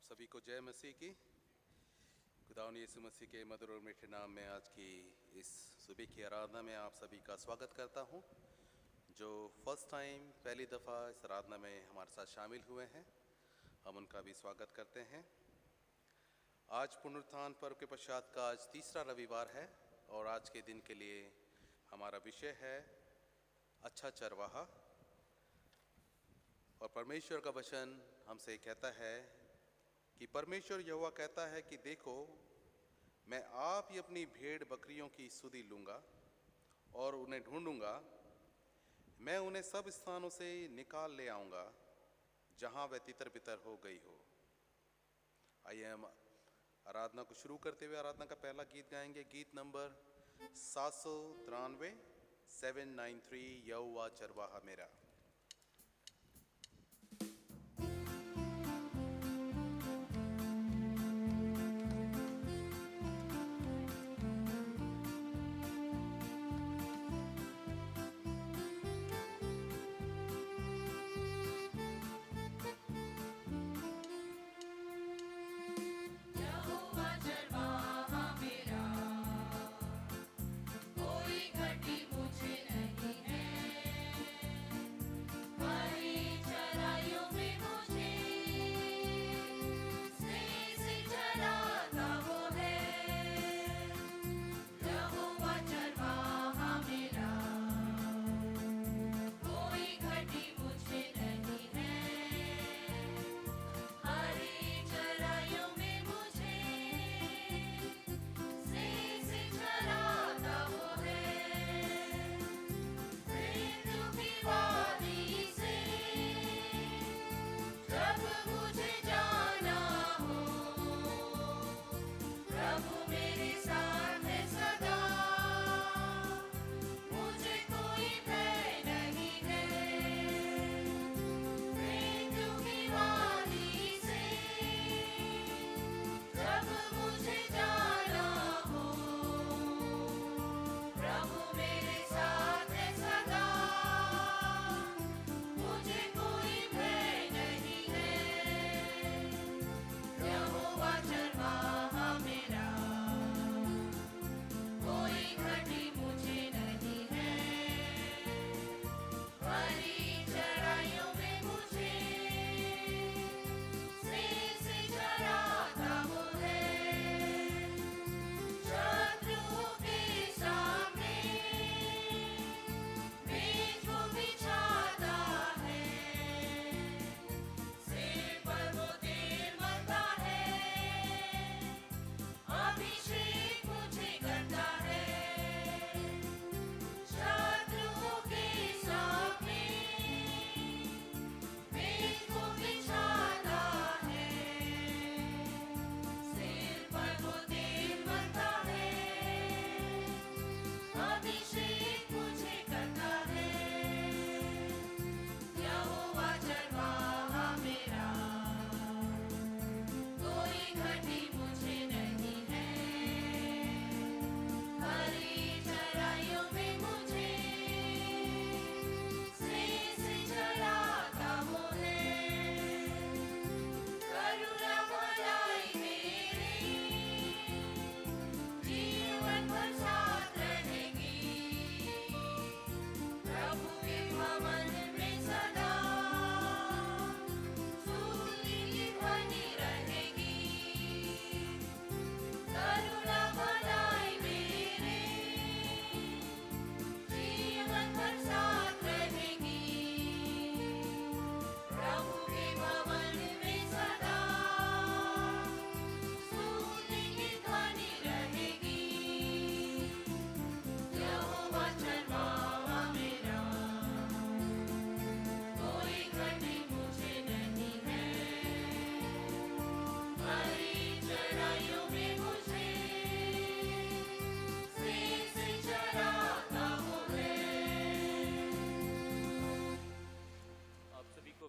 आप सभी को जय मसीह की। खुदावंद यीशु मसीह के मधुर और मीठे नाम में आज की इस सुबह की आराधना में आप सभी का स्वागत करता हूं। जो फर्स्ट टाइम पहली दफ़ा इस आराधना में हमारे साथ शामिल हुए हैं, हम उनका भी स्वागत करते हैं। आज पुनरुत्थान पर्व के पश्चात का आज तीसरा रविवार है और आज के दिन के लिए हमारा विषय है अच्छा चरवाहा। और परमेश्वर का वचन हमसे कहता है कि परमेश्वर यहोवा कहता है कि देखो, मैं आप ही अपनी भेड़ बकरियों की सुधि लूँगा और उन्हें ढूंढूंगा। मैं उन्हें सब स्थानों से निकाल ले आऊँगा जहाँ वह तितर बितर हो गई हो। आइए हम आराधना को शुरू करते हुए आराधना का पहला गीत गाएंगे। गीत नंबर 793 793 यहोवा चरवाहा मेरा।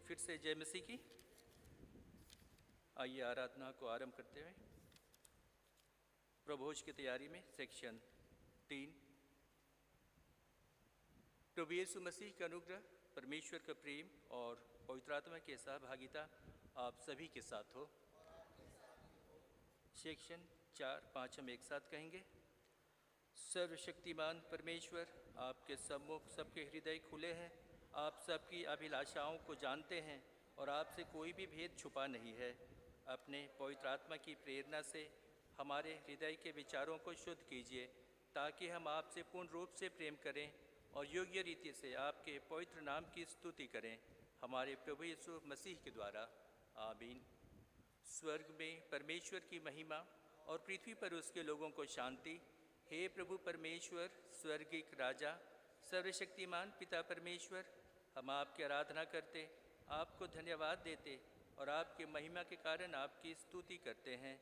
फिर से जय मसीह की। आइए आराधना को आरंभ करते हुए प्रभोज की तैयारी में सेक्शन 3। प्रभु यीशु मसीह का अनुग्रह, परमेश्वर का प्रेम और पवित्र आत्मा की सहभागिता आप सभी के साथ हो। सेक्शन 4, 5 हम एक साथ कहेंगे। सर्वशक्तिमान परमेश्वर, आपके सम्मुख सबके हृदय खुले हैं। आप सबकी अभिलाषाओं को जानते हैं और आपसे कोई भी भेद छुपा नहीं है। अपने पवित्र आत्मा की प्रेरणा से हमारे हृदय के विचारों को शुद्ध कीजिए, ताकि हम आपसे पूर्ण रूप से प्रेम करें और योग्य रीति से आपके पवित्र नाम की स्तुति करें, हमारे प्रभु यीशु मसीह के द्वारा। आमीन। स्वर्ग में परमेश्वर की महिमा और पृथ्वी पर उसके लोगों को शांति। हे प्रभु परमेश्वर, स्वर्गिक राजा, सर्वशक्तिमान पिता परमेश्वर, हम आपकी आराधना करते, आपको धन्यवाद देते और आपके महिमा के कारण आपकी स्तुति करते हैं।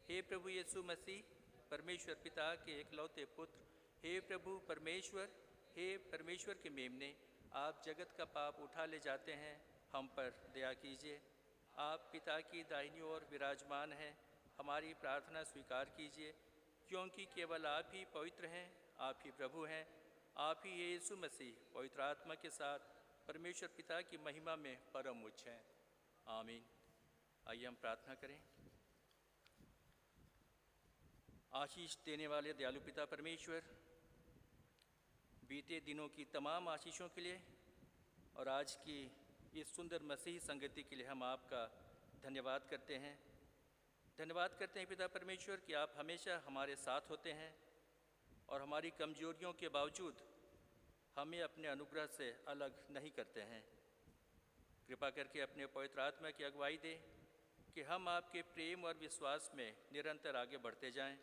हे प्रभु यीशु मसीह, परमेश्वर पिता के एकलौते पुत्र, हे प्रभु परमेश्वर, हे परमेश्वर के मेमने, आप जगत का पाप उठा ले जाते हैं, हम पर दया कीजिए। आप पिता की दाहिनी ओर विराजमान हैं, हमारी प्रार्थना स्वीकार कीजिए, क्योंकि केवल आप ही पवित्र हैं, आप ही प्रभु हैं, आप ही यीशु मसीह पवित्र आत्मा के साथ परमेश्वर पिता की महिमा में परम उच्च हैं। आमीन। आइए हम प्रार्थना करें। आशीष देने वाले दयालु पिता परमेश्वर, बीते दिनों की तमाम आशीषों के लिए और आज की इस सुंदर मसीही संगति के लिए हम आपका धन्यवाद करते हैं। धन्यवाद करते हैं पिता परमेश्वर कि आप हमेशा हमारे साथ होते हैं और हमारी कमजोरियों के बावजूद हमें अपने अनुग्रह से अलग नहीं करते हैं। कृपा करके अपने पवित्र आत्मा की अगुवाई दे कि हम आपके प्रेम और विश्वास में निरंतर आगे बढ़ते जाएं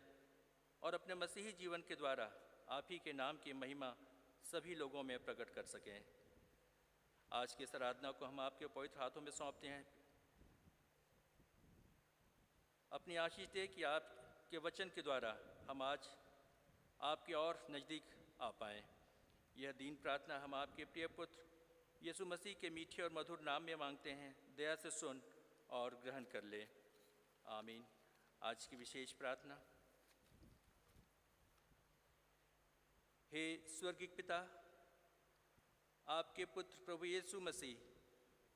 और अपने मसीही जीवन के द्वारा आप ही के नाम की महिमा सभी लोगों में प्रकट कर सकें। आज की इस आराधना को हम आपके पवित्र हाथों में सौंपते हैं। अपनी आशीष दे कि आपके वचन के द्वारा हम आज आपके और नज़दीक आ पाएँ। यह दीन प्रार्थना हम आपके प्रिय पुत्र यीशु मसीह के मीठे और मधुर नाम में मांगते हैं। दया से सुन और ग्रहण कर ले। आमीन। आज की विशेष प्रार्थना। हे स्वर्गिक पिता, आपके पुत्र प्रभु यीशु मसीह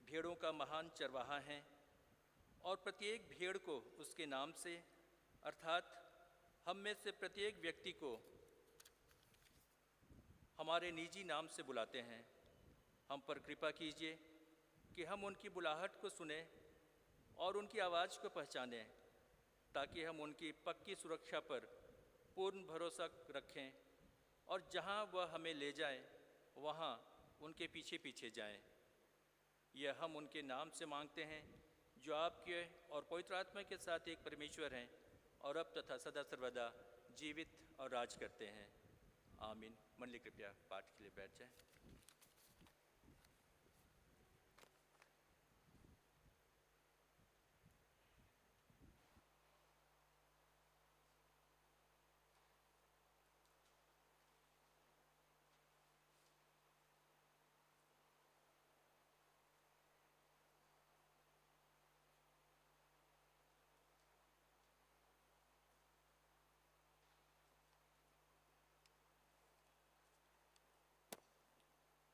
भेड़ों का महान चरवाहा हैं और प्रत्येक भेड़ को उसके नाम से अर्थात हम में से प्रत्येक व्यक्ति को हमारे निजी नाम से बुलाते हैं। हम पर कृपा कीजिए कि हम उनकी बुलाहट को सुने और उनकी आवाज़ को पहचानें, ताकि हम उनकी पक्की सुरक्षा पर पूर्ण भरोसा रखें और जहां वह हमें ले जाए वहां उनके पीछे पीछे जाएं। यह हम उनके नाम से मांगते हैं जो आपके और पवित्र आत्मा के साथ एक परमेश्वर हैं और अब तथा सदा सर्वदा जीवित और राज करते हैं। आमीन। मंडली कृपया पाठ के लिए बैठ जाएं।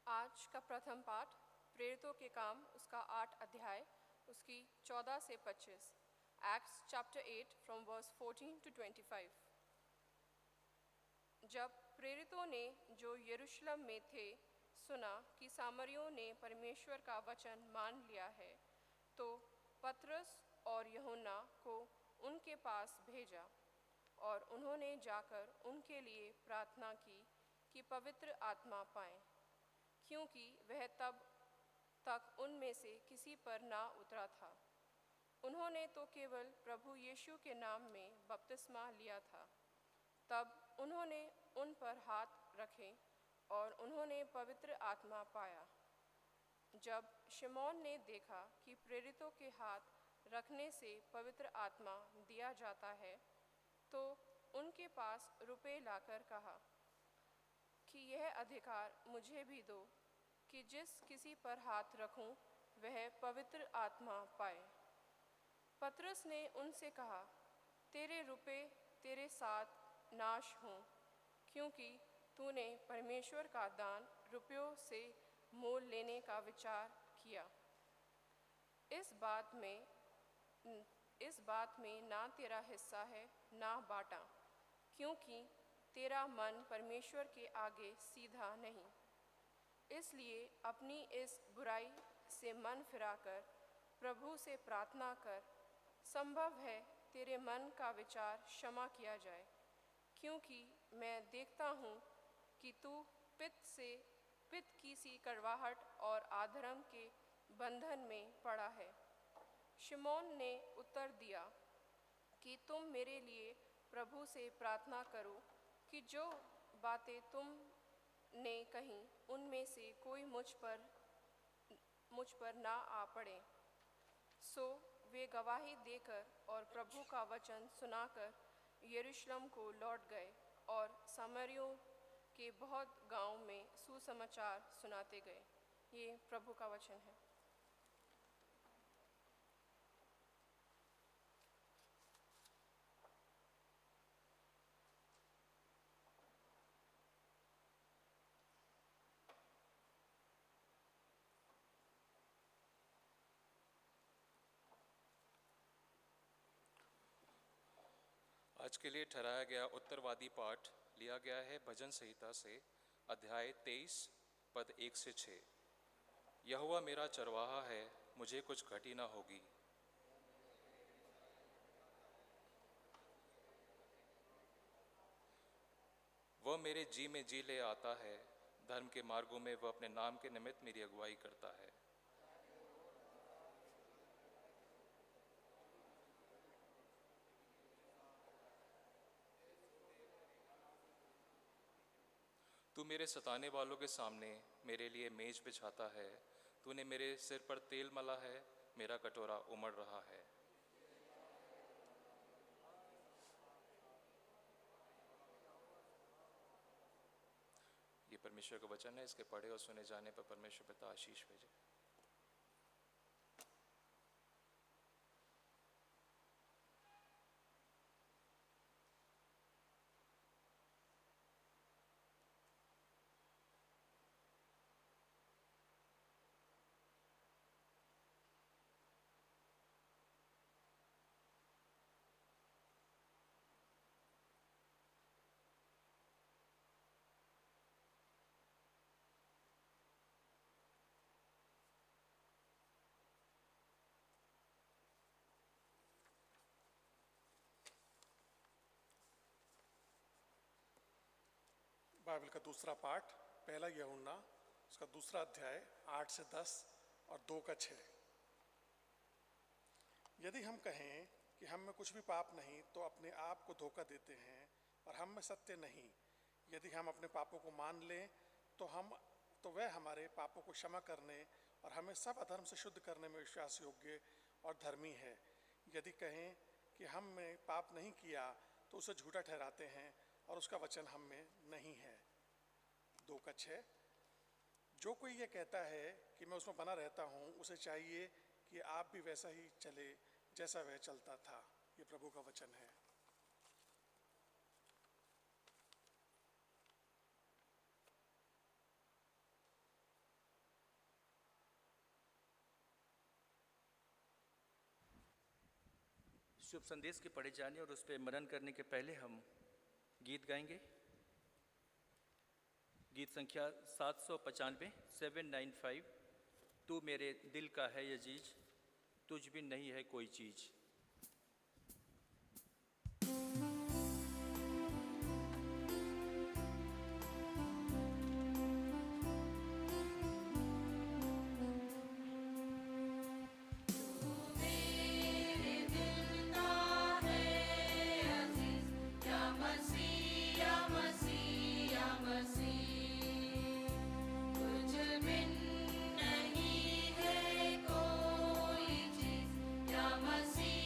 आज का प्रथम पाठ प्रेरितों के काम उसका 8 अध्याय उसकी 14 से 25। Acts chapter 8 from verse 14 to 25। जब प्रेरितों ने जो यरूशलेम में थे सुना कि सामरियों ने परमेश्वर का वचन मान लिया है, तो पतरस और यूहन्ना को उनके पास भेजा और उन्होंने जाकर उनके लिए प्रार्थना की कि पवित्र आत्मा पाएं, क्योंकि वह तब तक उनमें से किसी पर ना उतरा था। उन्होंने तो केवल प्रभु यीशु के नाम में बपतिस्मा लिया था। तब उन्होंने उन पर हाथ रखे और उन्होंने पवित्र आत्मा पाया। जब शिमोन ने देखा कि प्रेरितों के हाथ रखने से पवित्र आत्मा दिया जाता है, तो उनके पास रुपए लाकर कहा कि यह अधिकार मुझे भी दो कि जिस किसी पर हाथ रखूं वह पवित्र आत्मा पाए। पतरस ने उनसे कहा, तेरे रुपए तेरे साथ नाश हों, क्योंकि तूने परमेश्वर का दान रुपयों से मोल लेने का विचार किया। इस बात में ना तेरा हिस्सा है ना बाटा, क्योंकि तेरा मन परमेश्वर के आगे सीधा नहीं। इसलिए अपनी इस बुराई से मन फिराकर प्रभु से प्रार्थना कर, संभव है तेरे मन का विचार क्षमा किया जाए, क्योंकि मैं देखता हूँ कि तू पित्त की सी कड़वाहट और अधर्म के बंधन में पड़ा है। शिमोन ने उत्तर दिया कि तुम मेरे लिए प्रभु से प्रार्थना करो कि जो बातें तुमने कही उनमें से कोई मुझ पर ना आ पड़े। सो वे गवाही देकर और प्रभु का वचन सुनाकर यरूशलेम को लौट गए और सामरियों के बहुत गांव में सुसमाचार सुनाते गए। ये प्रभु का वचन है। आज के लिए ठहराया गया उत्तरवादी पाठ लिया गया है भजन संहिता से अध्याय 23 पद 1 से 6। यहोवा मेरा चरवाहा है, मुझे कुछ घटी ना होगी। वह मेरे जी में जी ले आता है, धर्म के मार्गों में वह अपने नाम के निमित्त मेरी अगुवाई करता है। तू मेरे सताने वालों के सामने मेरे लिए मेज बिछाता है। तूने मेरे सिर पर तेल मला है, मेरा कटोरा उमड़ रहा है। ये परमेश्वर का वचन है। इसके पढ़े और सुने जाने पर परमेश्वर पिता आशीष भेजे। बाइबल का दूसरा पाठ पहला यूहन्ना उसका दूसरा अध्याय 8 से 10 और 2 का 6। यदि हम कहें कि हम में कुछ भी पाप नहीं तो अपने आप को धोखा देते हैं और हम में सत्य नहीं। यदि हम अपने पापों को मान लें तो वह हमारे पापों को क्षमा करने और हमें सब अधर्म से शुद्ध करने में विश्वास योग्य और धर्मी है। यदि कहें कि हम में पाप नहीं किया तो उसे झूठा ठहराते हैं और उसका वचन हम में नहीं है। 2 का 6। जो कोई ये कहता है कि मैं उसमें बना रहता हूँ, उसे चाहिए कि आप भी वैसा ही चले जैसा वह चलता था। ये प्रभु का वचन है। शुभ संदेश के पढ़े जाने और उस पर मनन करने के पहले हम गीत गाएंगे। गीत संख्या 795 795। तू मेरे दिल का है अजीज, तुझ बिन नहीं है कोई चीज़। मसीह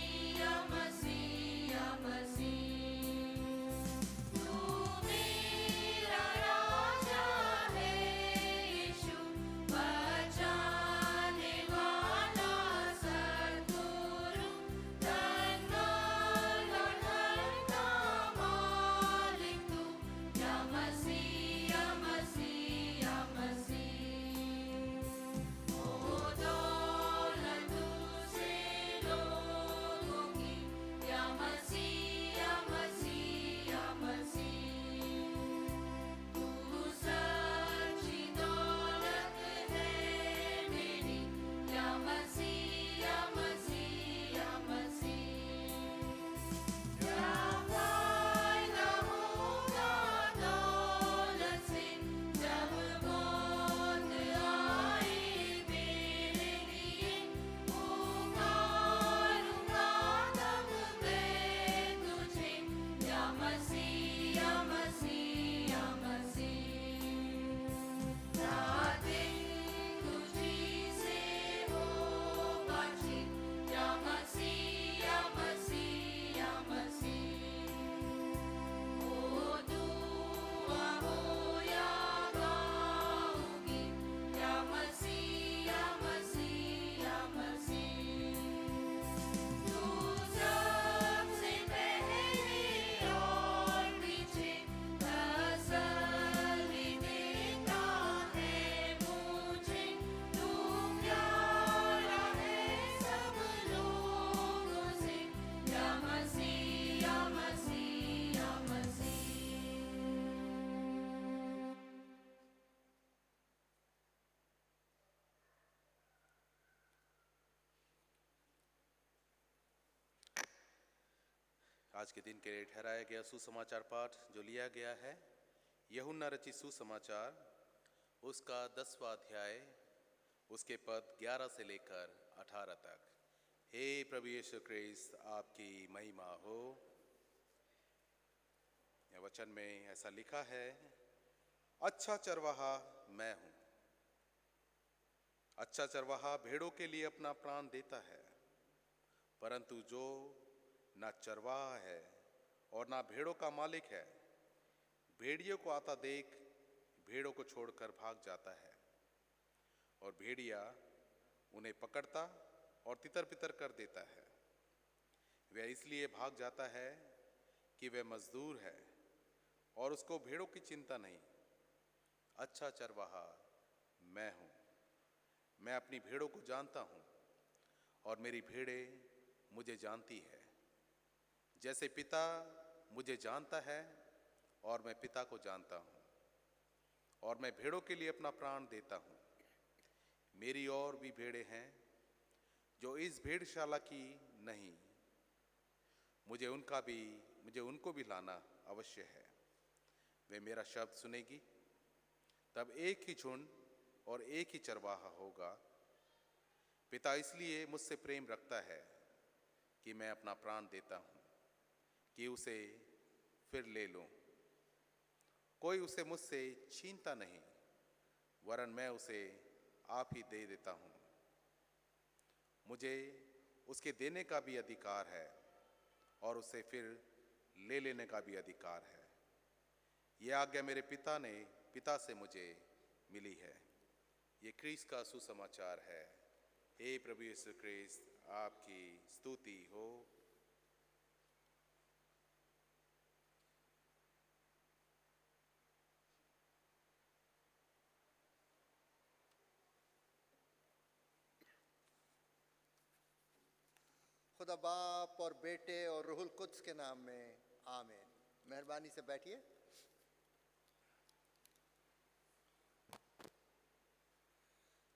आज के दिन के लिए ठहराया गया सुसमाचार पाठ जो लिया गया है यूहन्ना रचित सुसमाचार उसका 10वां अध्याय उसके पद 11 से लेकर 18 तक। हे प्रभु यीशु क्रिस्त आपकी महिमा हो। यह वचन में ऐसा लिखा है, अच्छा चरवाहा मैं हूं। अच्छा चरवाहा भेड़ों के लिए अपना प्राण देता है, परंतु जो ना चरवाहा है और ना भेड़ों का मालिक है, भेड़ियों को आता देख भेड़ों को छोड़कर भाग जाता है और भेड़िया उन्हें पकड़ता और तितर बितर कर देता है। वह इसलिए भाग जाता है कि वह मजदूर है और उसको भेड़ों की चिंता नहीं। अच्छा चरवाहा मैं हूं। मैं अपनी भेड़ों को जानता हूं और मेरी भेड़ें मुझे जानती है। जैसे पिता मुझे जानता है और मैं पिता को जानता हूं और मैं भेड़ों के लिए अपना प्राण देता हूं। मेरी और भी भेड़ें हैं जो इस भेड़शाला की नहीं। मुझे उनको भी लाना अवश्य है। वे मेरा शब्द सुनेगी, तब एक ही झुंड और एक ही चरवाहा होगा। पिता इसलिए मुझसे प्रेम रखता है कि मैं अपना प्राण देता हूं कि उसे फिर ले लूं। कोई उसे मुझसे छीनता नहीं, वरन मैं उसे आप ही दे देता हूं। मुझे उसके देने का भी अधिकार है और उसे फिर ले लेने का भी अधिकार है। यह आज्ञा मेरे पिता से मुझे मिली है। ये क्रिस्त का सुसमाचार है। हे प्रभु यीशु क्रिस्त आपकी स्तुति हो। खुदा बाप और बेटे और रूहुल कुद्स के नाम में आमीन। मेहरबानी से बैठिए।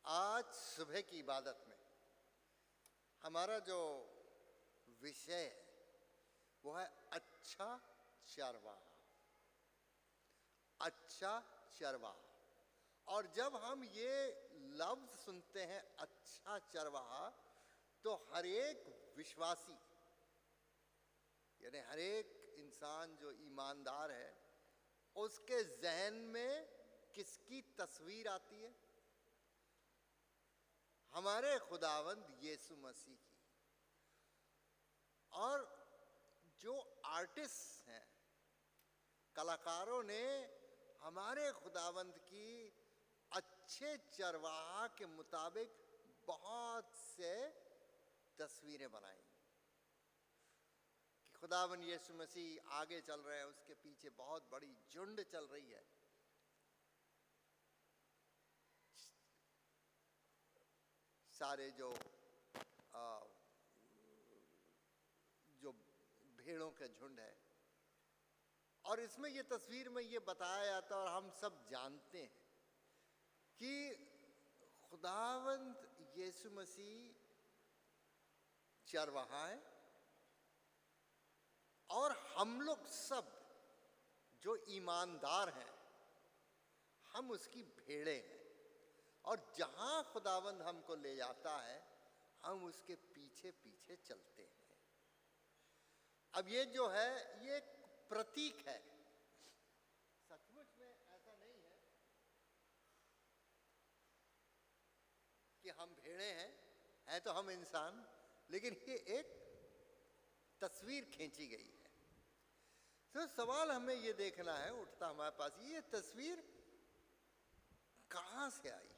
आज सुबह की इबादत में हमारा जो विषय है वो है अच्छा चरवाहा। अच्छा चरवाहा। और जब हम ये लफ्ज सुनते हैं अच्छा चरवाहा, तो हर एक विश्वासी यानी हर एक इंसान जो ईमानदार है उसके जहन में किसकी तस्वीर आती है? हमारे खुदावंद यीशु मसीह की। और जो आर्टिस्ट हैं, कलाकारों ने हमारे खुदावंद की अच्छे चरवाहा के मुताबिक बहुत से तस्वीरें बनाई कि खुदावंद यीशु मसीह आगे चल रहे हैं, उसके पीछे बहुत बड़ी झुंड चल रही है। सारे जो भेड़ों के झुंड है। और इसमें ये तस्वीर में ये बताया जाता है और हम सब जानते हैं कि खुदावंद यीशु मसीह चरवाहा है और हम लोग सब जो ईमानदार हैं हम उसकी भेड़े हैं। और जहां खुदावंद हमको ले जाता है हम उसके पीछे पीछे चलते हैं। अब ये जो है ये एक प्रतीक है। सचमुच में ऐसा नहीं है कि हम भेड़े हैं तो हम इंसान, लेकिन ये एक तस्वीर खींची गई है। तो सवाल हमें ये देखना है उठता हमारे पास, ये तस्वीर कहां से आई?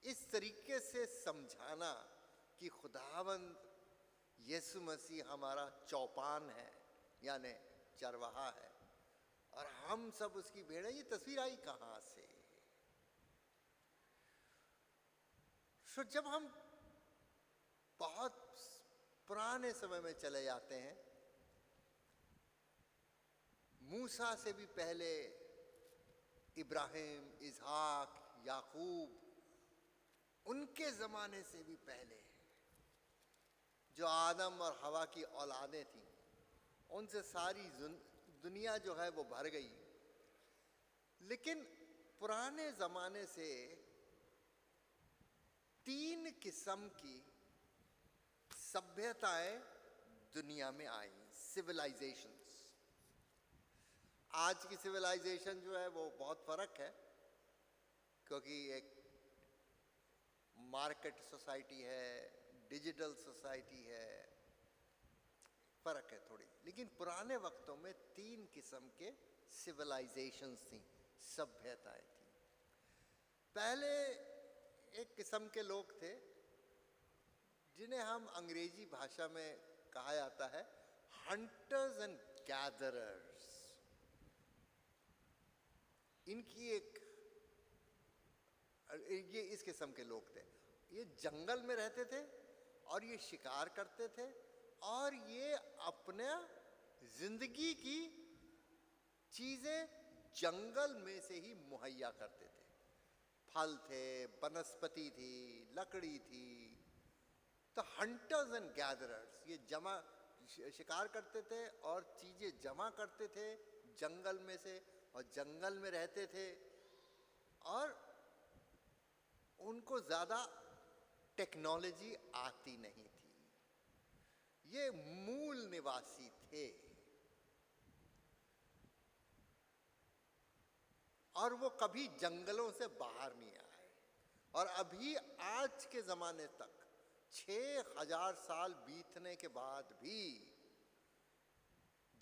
इस तरीके से समझाना कि खुदावंद यीशु मसीह हमारा चौपान है यानी चरवाहा है और हम सब उसकी भेड़ें, ये तस्वीर आई कहां से? तो जब हम बहुत पुराने समय में चले जाते हैं, मूसा से भी पहले इब्राहिम, इसहाक, याकूब, उनके ज़माने से भी पहले जो आदम और हवा की औलादें थीं, उनसे सारी दुनिया जो है वो भर गई। लेकिन पुराने जमाने से 3 किस्म की सभ्यताएं दुनिया में आई, सिविलाइजेशंस। आज की सिविलाइजेशन जो है वो बहुत फर्क है, क्योंकि एक मार्केट सोसाइटी है, डिजिटल सोसाइटी है, फर्क है थोड़ी। लेकिन पुराने वक्तों में 3 किस्म के सिविलाइजेशंस थी, सभ्यताएं थी। पहले एक किस्म के लोग थे जिन्हें हम अंग्रेजी भाषा में कहा जाता है हंटर्स एंड गैदरर्स। इनकी ये इस किस्म के लोग थे। ये जंगल में रहते थे और ये शिकार करते थे और ये अपने जिंदगी की चीजें जंगल में से ही मुहैया करते थे। फल थे, वनस्पति थी, लकड़ी थी। तो हंटर्स एंड गैदरर्स, ये शिकार करते थे और चीजें जमा करते थे जंगल में से, और जंगल में रहते थे और उनको ज्यादा टेक्नोलॉजी आती नहीं थी। ये मूल निवासी थे और वो कभी जंगलों से बाहर नहीं आए। और अभी आज के जमाने तक 6000 साल बीतने के बाद भी,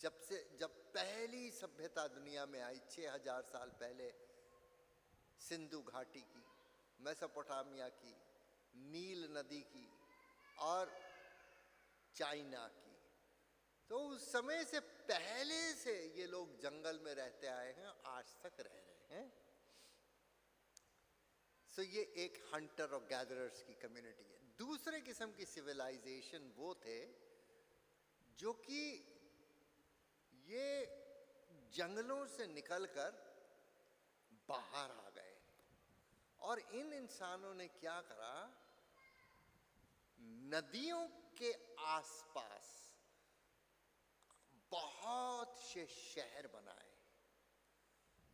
जब पहली सभ्यता दुनिया में आई 6000 साल पहले, सिंधु घाटी की, मेसोपोटामिया की, नील नदी की और चाइना की, तो उस समय से पहले से ये लोग जंगल में रहते आए हैं, आज तक रह रहे हैं। सो ये एक हंटर और गैदरर्स की कम्युनिटी है। दूसरे किस्म की सिविलाइजेशन वो थे जो कि ये जंगलों से निकलकर बाहर आ गए। और इन इंसानों ने क्या करा, नदियों के आसपास बहुत से शहर बनाए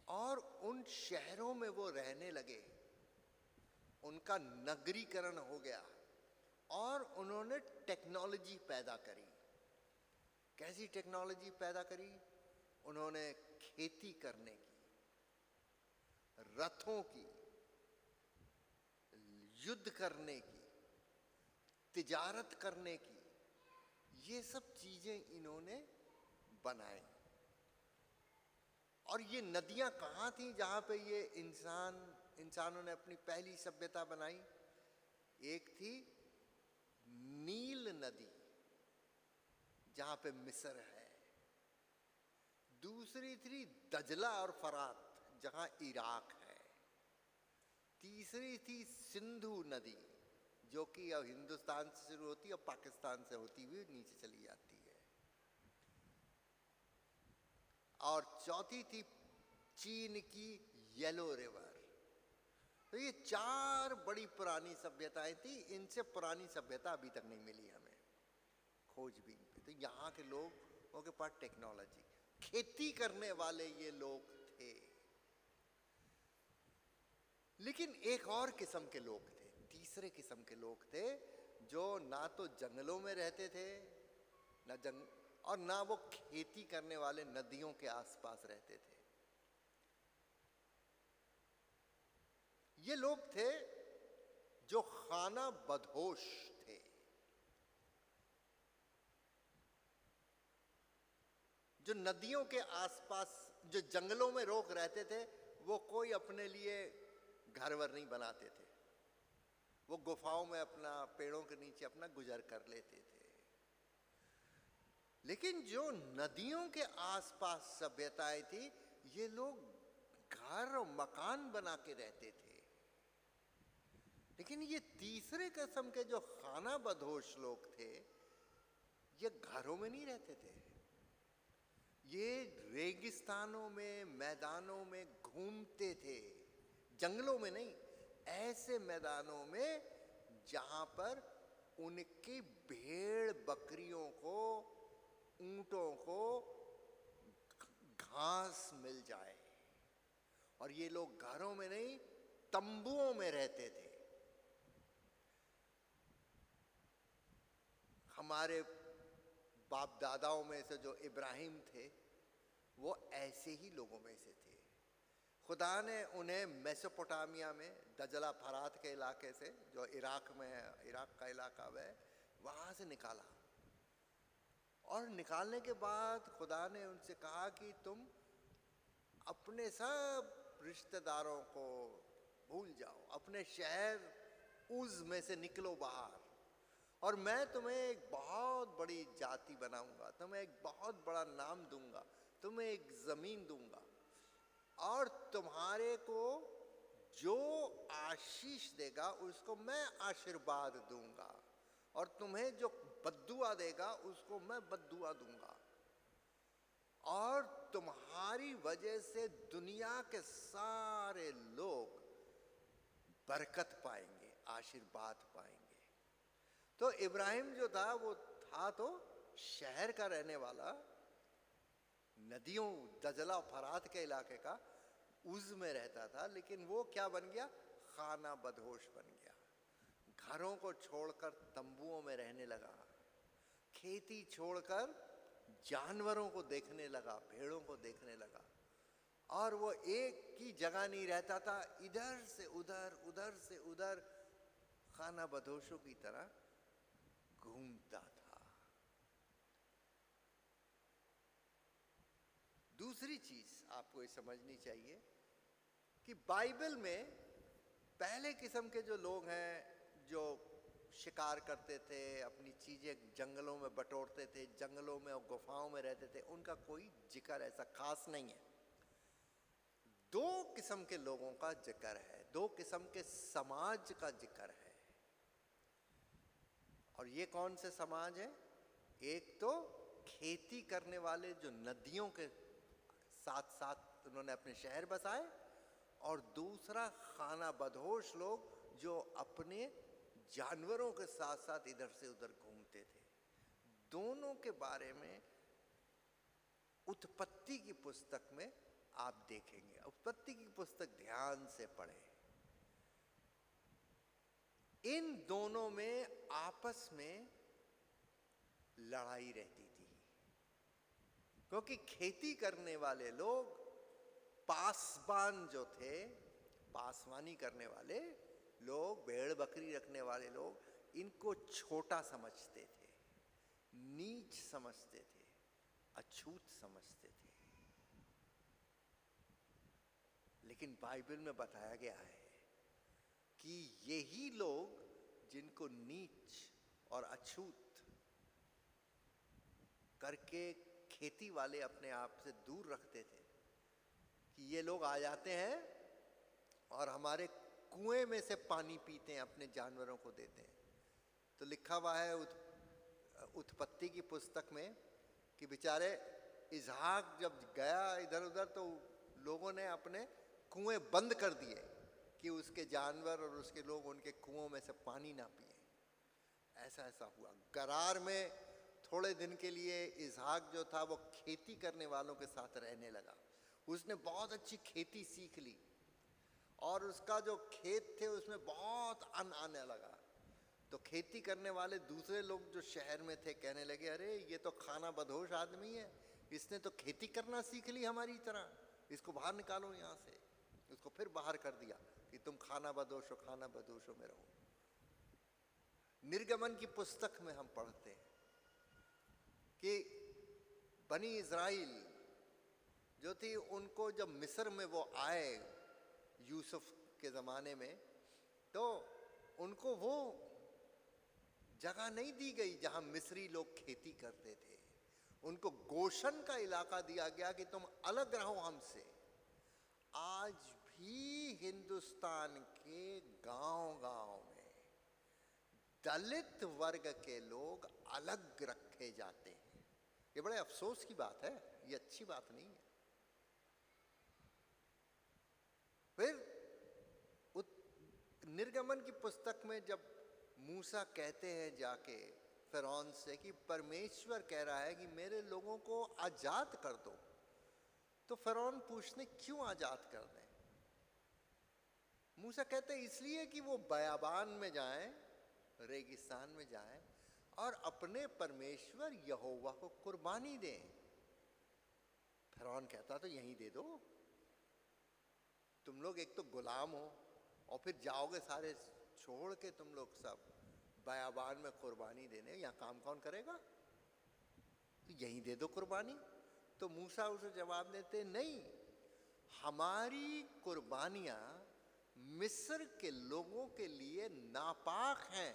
और उन शहरों में वो रहने लगे। उनका नगरीकरण हो गया और उन्होंने टेक्नोलॉजी पैदा करी। कैसी टेक्नोलॉजी पैदा करी? उन्होंने खेती करने की, रथों की, युद्ध करने की, तिजारत करने की, ये सब चीजें इन्होंने बनाई। और ये नदियां कहाँ थी जहां पे ये इंसानों ने अपनी पहली सभ्यता बनाई? एक थी नील नदी जहां पे मिस्र है, दूसरी थी दजला और फरात जहां इराक है, तीसरी थी सिंधु नदी जो कि अब हिंदुस्तान से शुरू होती है और पाकिस्तान से होती हुई नीचे चली जाती है, और चौथी थी चीन की येलो रिवर। तो ये 4 बड़ी पुरानी सभ्यताएं थी। इनसे पुरानी सभ्यता अभी तक नहीं मिली हमें खोजबीन पे। तो यहाँ के लोगों के पास टेक्नोलॉजी, खेती करने वाले ये लोग थे। लेकिन एक और किस्म के लोग थे, तीसरे किस्म के लोग थे जो ना तो जंगलों में रहते थे और ना वो खेती करने वाले नदियों के आसपास रहते थे। ये लोग थे जो खाना बदहोश थे। जो नदियों के आसपास, जो जंगलों में रोक रहते थे, वो कोई अपने लिए घर वर नहीं बनाते थे। वो गुफाओं में अपना, पेड़ों के नीचे अपना गुजर कर लेते थे। लेकिन जो नदियों के आसपास सभ्यताएं थी, ये लोग घर और मकान बना के रहते थे। लेकिन ये तीसरे किस्म के जो खाना बदहोश लोग थे, ये घरों में नहीं रहते थे। ये रेगिस्तानों में, मैदानों में घूमते थे, जंगलों में नहीं, ऐसे मैदानों में जहां पर उनकी भेड़ बकरियों को ऊंटों को घास मिल जाए। और ये लोग घरों में नहीं, तंबुओं में रहते थे। हमारे बाप दादाओं में से जो इब्राहिम थे वो ऐसे ही लोगों में से थे। खुदा ने उन्हें मेसोपोटामिया में दजला फरात के इलाके से, जो इराक में है, इराक का इलाका है, वहां से निकाला। और निकालने के बाद खुदा ने उनसे कहा कि तुम अपने सब रिश्तेदारों को भूल जाओ, अपने शहर उज में से निकलो बाहर, और मैं तुम्हें एक बहुत बड़ी जाति बनाऊंगा, तुम्हें एक बहुत बड़ा नाम दूंगा, तुम्हें एक जमीन दूंगा, और तुम्हारे को जो आशीष देगा उसको मैं आशीर्वाद दूंगा, और तुम्हें जो बद्दुआ देगा उसको मैं बद्दुआ दूंगा, और तुम्हारी वजह से दुनिया के सारे लोग बरकत पाएंगे, आशीर्वाद पाएंगे। तो इब्राहिम जो था वो था तो शहर का रहने वाला, नदियों दजला फरात के इलाके का, उज में रहता था, लेकिन वो क्या बन गया? खाना बदहोश बन गया। घरों को छोड़कर तंबुओं में रहने लगा, खेती छोड़कर जानवरों को देखने लगा, भेड़ों को देखने लगा, और वो एक ही जगह नहीं रहता था, इधर से उधर, उधर से उधर खाना बदहोशों की तरह घूमता था। दूसरी चीज आपको ये समझनी चाहिए कि बाइबल में पहले किस्म के जो लोग हैं, जो शिकार करते थे, अपनी चीजें जंगलों में बटोरते थे, जंगलों में और गुफाओं में रहते थे, उनका कोई जिक्र ऐसा खास नहीं है। दो किस्म के लोगों का जिक्र है, दो किस्म के समाज का जिक्र है। और ये कौन से समाज है? एक तो खेती करने वाले जो नदियों के साथ साथ उन्होंने अपने शहर बसाए, और दूसरा खाना बदहोश लोग जो अपने जानवरों के साथ साथ इधर से उधर घूमते थे। दोनों के बारे में उत्पत्ति की पुस्तक में आप देखेंगे। उत्पत्ति की पुस्तक ध्यान से पढ़ें। इन दोनों में आपस में लड़ाई रहती थी, क्योंकि खेती करने वाले लोग, पासबान जो थे, पासवानी करने वाले लोग, भेड़ बकरी रखने वाले लोग, इनको छोटा समझते थे, नीच समझते थे, अछूत समझते थे। लेकिन बाइबल में बताया गया है कि यही लोग जिनको नीच और अछूत करके खेती वाले अपने आप से दूर रखते थे, कि ये लोग आ जाते हैं और हमारे कुएं में से पानी पीते हैं, अपने जानवरों को देते हैं। तो लिखा हुआ है उत्पत्ति की पुस्तक में कि बेचारे इसहाक जब गया इधर उधर, तो लोगों ने अपने कुएं बंद कर दिए कि उसके जानवर और उसके लोग उनके कुओं में से पानी ना पिए। ऐसा हुआ। गरार में थोड़े दिन के लिए इसहाक जो था वो खेती करने वालों के साथ रहने लगा। उसने बहुत अच्छी खेती सीख ली, और उसका जो खेत थे उसमें बहुत अन्न आने लगा। तो खेती करने वाले दूसरे लोग जो शहर में थे कहने लगे, अरे ये तो खाना बदहोश आदमी है, इसने तो खेती करना सीख ली हमारी तरह, इसको बाहर निकालो यहाँ से। उसको फिर बाहर कर दिया कि तुम खाना बदोशो में रहो। निर्गमन की पुस्तक में हम पढ़ते हैं कि बनी इज़राइल जो थी, उनको जब मिस्र में वो आए यूसुफ के ज़माने में, तो उनको वो जगह नहीं दी गई जहां मिस्री लोग खेती करते थे। उनको गोशन का इलाका दिया गया कि तुम अलग रहो हमसे। आज भी हिंदुस्तान के गांव-गांव में दलित वर्ग के लोग अलग रखे जाते हैं। ये बड़े अफसोस की बात है, ये अच्छी बात नहीं है। फिर निर्गमन की पुस्तक में जब मूसा कहते हैं जाके फिरौन से कि परमेश्वर कह रहा है कि मेरे लोगों को आजाद कर दो। तो फिरौन पूछने क्यों आजाद कर दें? मूसा कहते हैं इसलिए कि वो बयाबान में जाएं, रेगिस्तान में जाएं और अपने परमेश्वर यहोवा को कुर्बानी दें। फिरौन कहता तो यहीं दे दो, तुम लोग एक तो गुलाम हो और फिर जाओगे सारे छोड़ के तुम लोग सब बयाबान में कुर्बानी देने, यहाँ काम कौन करेगा? तो यहीं दे दो कुर्बानी। तो मूसा उसे जवाब देते नहीं, हमारी कुर्बानियां मिस्र के लोगों के लिए नापाक हैं।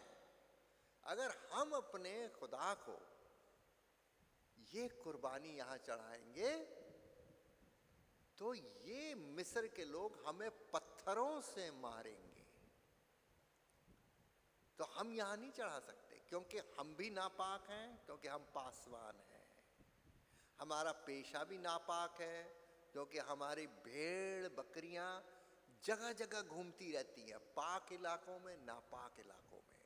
अगर हम अपने खुदा को ये कुर्बानी यहां चढ़ाएंगे तो ये मिस्र के लोग हमें पत्थरों से मारेंगे। तो हम यहां नहीं चढ़ा सकते, क्योंकि हम भी नापाक हैं, क्योंकि हम पासवान हैं। हमारा पेशा भी नापाक है, क्योंकि हमारी भेड़ बकरियां जगह जगह घूमती रहती हैं, पाक इलाकों में, नापाक इलाकों में।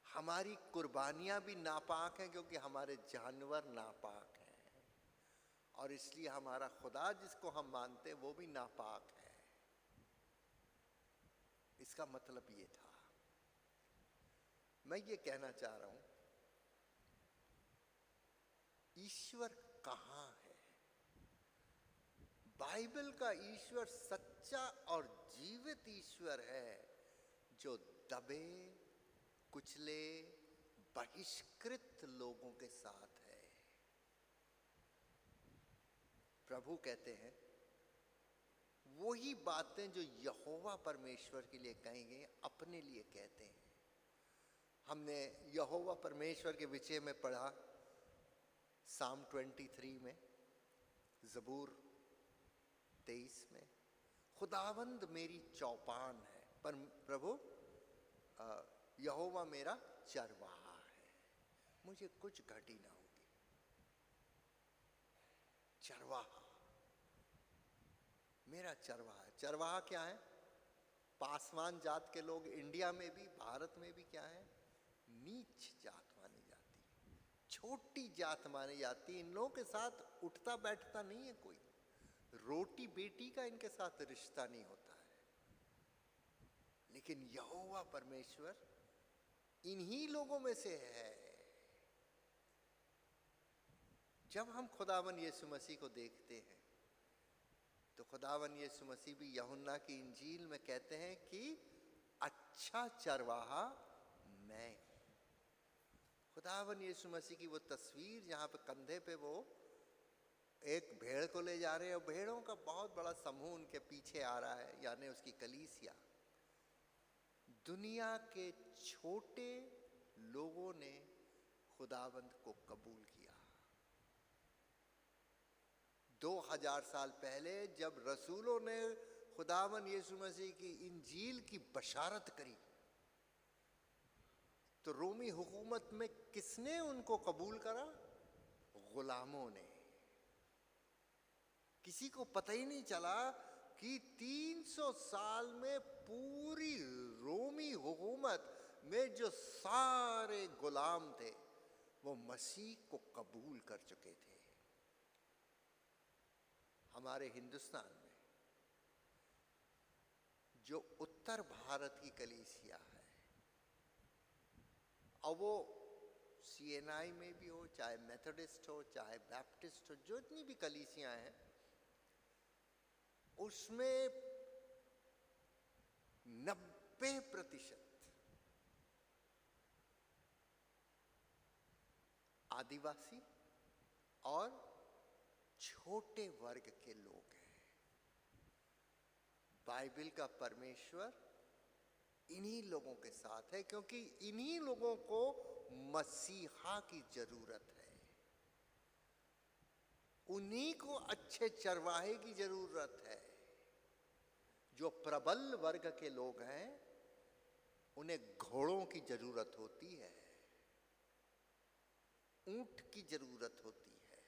हमारी कुर्बानियां भी नापाक हैं, क्योंकि हमारे जानवर नापाक हैं। और इसलिए हमारा खुदा जिसको हम मानते हैं वो भी नापाक है। इसका मतलब ये था। मैं ये कहना चाह रहा हूं, ईश्वर कहां है? बाइबल का ईश्वर सच्चा और जीवित ईश्वर है, जो दबे कुचले बहिष्कृत लोगों के साथ है। प्रभु कहते हैं वही बातें जो यहोवा परमेश्वर के लिए कहेंगे अपने लिए कहते हैं। हमने यहोवा परमेश्वर के विषय में पढ़ा साम 23 में, जबूर 23 में, खुदावंद मेरी चौपान है, पर प्रभु यहोवा मेरा चरवाहा है, मुझे कुछ घटी ना होगी। चरवाहा, मेरा चरवाहा है। चरवाहा क्या है? पासवान जात के लोग इंडिया में भी, भारत में भी क्या है? नीच जात मानी जाती है, छोटी जात मानी जाती है। इन लोगों के साथ उठता बैठता नहीं है कोई, रोटी बेटी का इनके साथ रिश्ता नहीं होता है। लेकिन यहोवा परमेश्वर इन्हीं लोगों में से है। जब हम खुदावन यीशु मसीह को देखते हैं तो खुदावन यीशु मसीह भी यूहन्ना की इंजील में कहते हैं कि अच्छा चरवाहा मैं हूं। खुदावन यीशु मसीह की वो तस्वीर जहां पे कंधे पे वो एक भेड़ को ले जा रहे हैं और भेड़ों का बहुत बड़ा समूह उनके पीछे आ रहा है, यानी उसकी कलीसिया। दुनिया के छोटे लोगों ने खुदावंद को कबूल किया। 2000 साल पहले जब रसूलों ने खुदावंद यीशु मसीह की इंजील की बशारत करी तो रोमी हुकूमत में किसने उनको कबूल करा? गुलामों ने। किसी को पता ही नहीं चला कि 300 साल में पूरी रोमी हुकूमत में जो सारे गुलाम थे वो मसीह को कबूल कर चुके थे। हमारे हिंदुस्तान में जो उत्तर भारत की कलीसिया है, और वो CNI में भी हो, चाहे मेथोडिस्ट हो, चाहे बैप्टिस्ट हो, जो इतनी भी कलीसियां हैं, उसमें 90% आदिवासी और छोटे वर्ग के लोग हैं। बाइबल का परमेश्वर इन्हीं लोगों के साथ है, क्योंकि इन्हीं लोगों को मसीहा की जरूरत है। उन्हीं को अच्छे चरवाहे की जरूरत है। जो प्रबल वर्ग के लोग हैं उन्हें घोड़ों की जरूरत होती है, ऊंट की जरूरत होती है।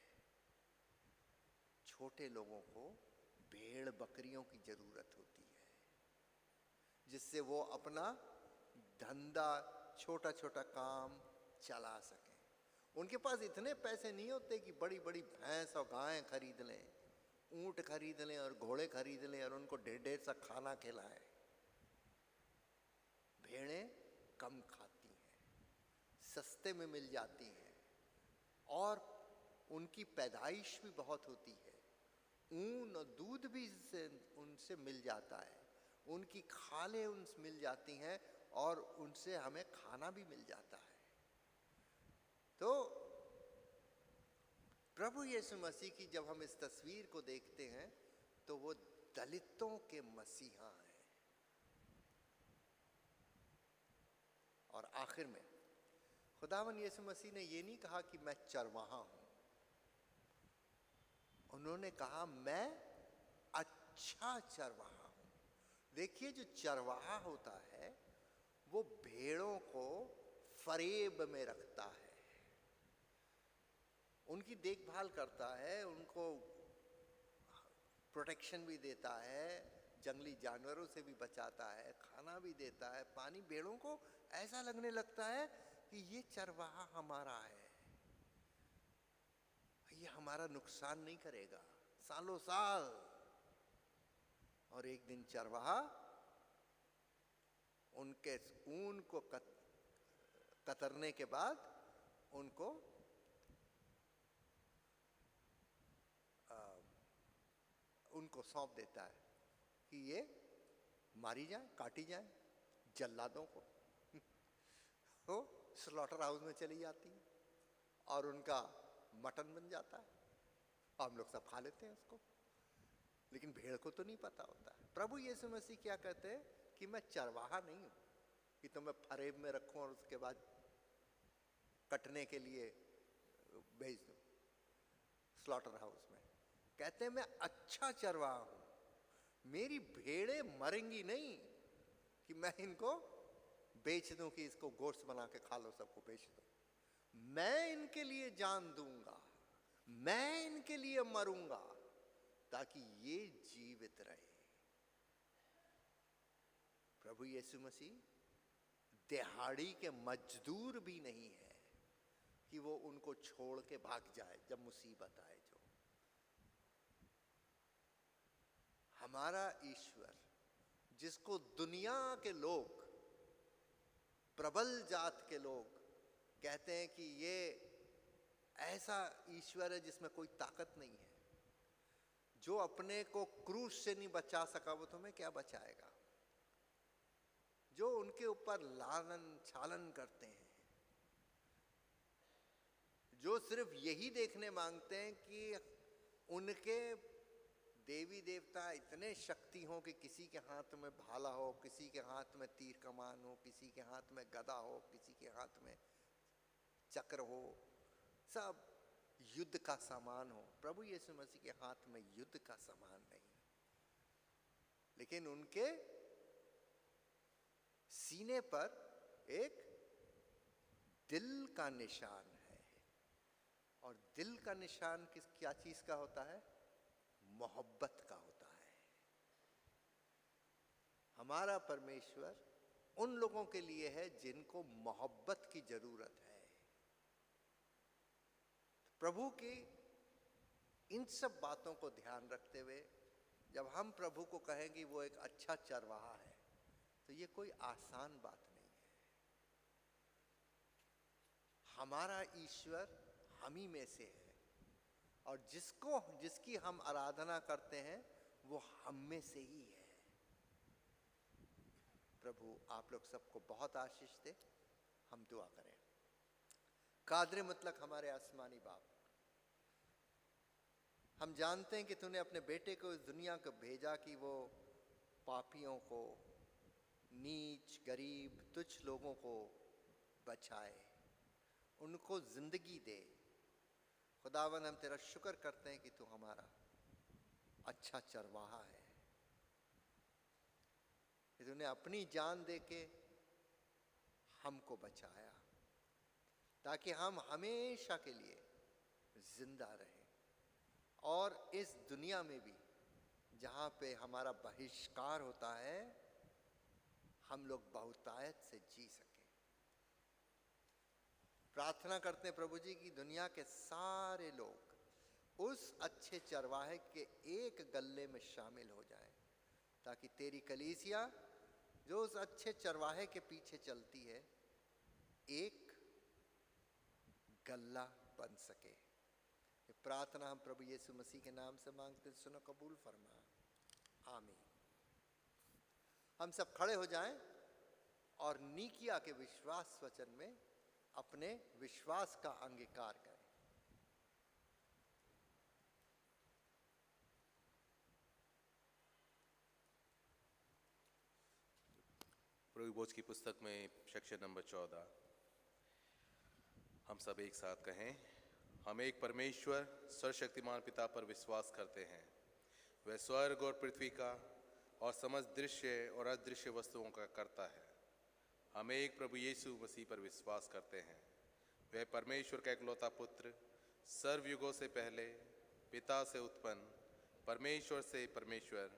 छोटे लोगों को भेड़ बकरियों की जरूरत होती है, जिससे वो अपना धंधा छोटा छोटा काम चला सकें। उनके पास इतने पैसे नहीं होते कि बड़ी बड़ी भैंस और गायें खरीद लें, ऊंट खरीद लें और घोड़े खरीद लें और उनको ढेर ढेर सा खाना खिलाएं। भेड़ें कम खाती हैं, सस्ते में मिल जाती हैं और उनकी पैदाइश भी बहुत होती है। ऊन और दूध भी उनसे मिल जाता है, उनकी खालें उनसे मिल जाती हैं और उनसे हमें खाना भी मिल जाता है। तो प्रभु यीशु मसीह की जब हम इस तस्वीर को देखते हैं तो वो दलितों के मसीहा हैं। और आखिर में खुदावन यीशु मसीह ने ये नहीं कहा कि मैं चरवाहा हूं, उन्होंने कहा मैं अच्छा चरवाहा हूं। देखिए, जो चरवाहा होता है वो भेड़ों को फरेब में रखता है, उनकी देखभाल करता है, उनको प्रोटेक्शन भी देता है, जंगली जानवरों से भी बचाता है, खाना भी देता है, पानी। भेड़ों को ऐसा लगने लगता है कि ये चरवाहा हमारा है, ये हमारा नुकसान नहीं करेगा सालों साल। और एक दिन चरवाहा उनके ऊन को कतरने के बाद उनको सौंप देता है कि ये मारी जाए, काटी जाए जल्लादों को। वो स्लॉटर हाउस में चली जाती है और उनका मटन बन जाता है, हम लोग सब खा लेते हैं उसको। लेकिन भेड़ को तो नहीं पता होता है। प्रभु यीशु मसीह क्या कहते हैं कि मैं चरवाहा नहीं हूं कि तो मैं फरेब में रखूं और उसके बाद कटने के लिए भेज दूं स्लॉटर हाउस में। कहते हैं मैं अच्छा चरवाहा हूं, मेरी भेड़ें मरेंगी नहीं कि मैं इनको बेच दूं कि इसको गोश्त बना के खा लो, सबको बेच दो। मैं इनके लिए जान दूंगा, मैं इनके लिए मरूंगा ताकि ये जीवित रहे। प्रभु यीशु मसीह दिहाड़ी के मजदूर भी नहीं है कि वो उनको छोड़ के भाग जाए जब मुसीबत आए। जो हमारा ईश्वर, जिसको दुनिया के लोग, प्रबल जात के लोग कहते हैं कि ये ऐसा ईश्वर है जिसमें कोई ताकत नहीं है, जो अपने को क्रूस से नहीं बचा सका वो तुम्हें क्या बचाएगा। जो उनके ऊपर लालन छालन करते हैं, जो सिर्फ यही देखने मांगते हैं कि उनके देवी देवता इतने शक्ति हो कि किसी के हाथ में भाला हो, किसी के हाथ में तीर कमान हो, किसी के हाथ में गदा हो, किसी के हाथ में चक्र हो, सब युद्ध का सामान हो। प्रभु यीशु मसीह के हाथ में युद्ध का सामान नहीं, लेकिन उनके सीने पर एक दिल का निशान है। और दिल का निशान क्या चीज का होता है? मोहब्बत का होता है। हमारा परमेश्वर उन लोगों के लिए है जिनको मोहब्बत की जरूरत है। प्रभु की इन सब बातों को ध्यान रखते हुए जब हम प्रभु को कहेंगे वो एक अच्छा चरवाहा है, तो ये कोई आसान बात नहीं है। हमारा ईश्वर हम ही में से है और जिसकी हम आराधना करते हैं वो हम में से ही है। प्रभु आप लोग सबको बहुत आशीष दे। हम दुआ करें। कादर मुतलक हमारे आसमानी बाप, हम जानते हैं कि तूने अपने बेटे को इस दुनिया को भेजा कि वो पापियों को, नीच, गरीब, तुच्छ लोगों को बचाए, उनको जिंदगी दे। खुदावन हम तेरा शुक्र करते हैं कि तू हमारा अच्छा चरवाहा है, कि तूने अपनी जान दे के हमको बचाया ताकि हम हमेशा के लिए जिंदा रहें और इस दुनिया में भी जहाँ पे हमारा बहिष्कार होता है हम लोग बहुतायत से जी सकें। प्रार्थना करते हैं प्रभु जी की दुनिया के सारे लोग उस अच्छे चरवाहे के एक गल्ले में शामिल हो जाएं, ताकि तेरी कलीसिया जो उस अच्छे चरवाहे के पीछे चलती है एक गल्ला बन सके। ये प्रार्थना हम प्रभु यीशु मसीह के नाम से मांगते, सुनो कबूल फरमा, आमीन। हम सब खड़े हो जाएं और नीकिया के विश्वास वचन में अपने विश्वास का अंगीकार करें। प्रभु बोझ की पुस्तक में सेक्शन नंबर 14, हम सब एक साथ कहें, हम एक परमेश्वर सर्वशक्तिमान पिता पर विश्वास करते हैं। वह स्वर्ग और पृथ्वी का और समस्त दृश्य और अदृश्य वस्तुओं का करता है। हम एक प्रभु यीशु मसीह पर विश्वास करते हैं। वह परमेश्वर का इकलौता पुत्र, सर्वयुगों से पहले पिता से उत्पन्न, परमेश्वर से परमेश्वर,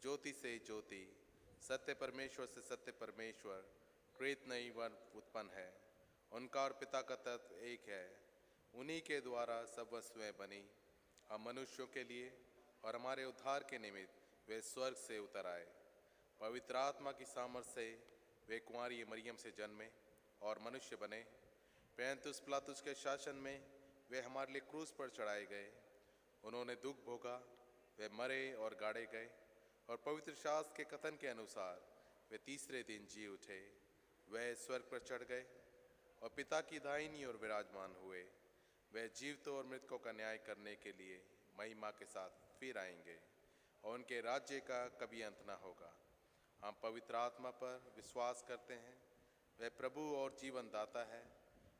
ज्योति से ज्योति, सत्य परमेश्वर से सत्य परमेश्वर, कृत नहीं वन उत्पन्न है। उनका और पिता का तत्व एक है। उन्हीं के द्वारा सब वस्तुएं बनी। हम मनुष्यों के लिए और हमारे उद्धार के निमित्त वे स्वर्ग से उतर आए। पवित्र आत्मा की सामर्थ से वे कुंवारी मरियम से जन्मे और मनुष्य बने। पैंतुस पिलातुस के शासन में वे हमारे लिए क्रूस पर चढ़ाए गए। उन्होंने दुख भोगा, वे मरे और गाड़े गए, और पवित्र शास्त्र के कथन के अनुसार वे तीसरे दिन जी उठे। वे स्वर्ग पर चढ़ गए और पिता की दाहिनी ओर विराजमान हुए। वे जीवितों और मृतकों का न्याय करने के लिए महिमा के साथ फिर आएंगे, और उनके राज्य का कभी अंत न होगा। हम पवित्र आत्मा पर विश्वास करते हैं। वह प्रभु और जीवन दाता है।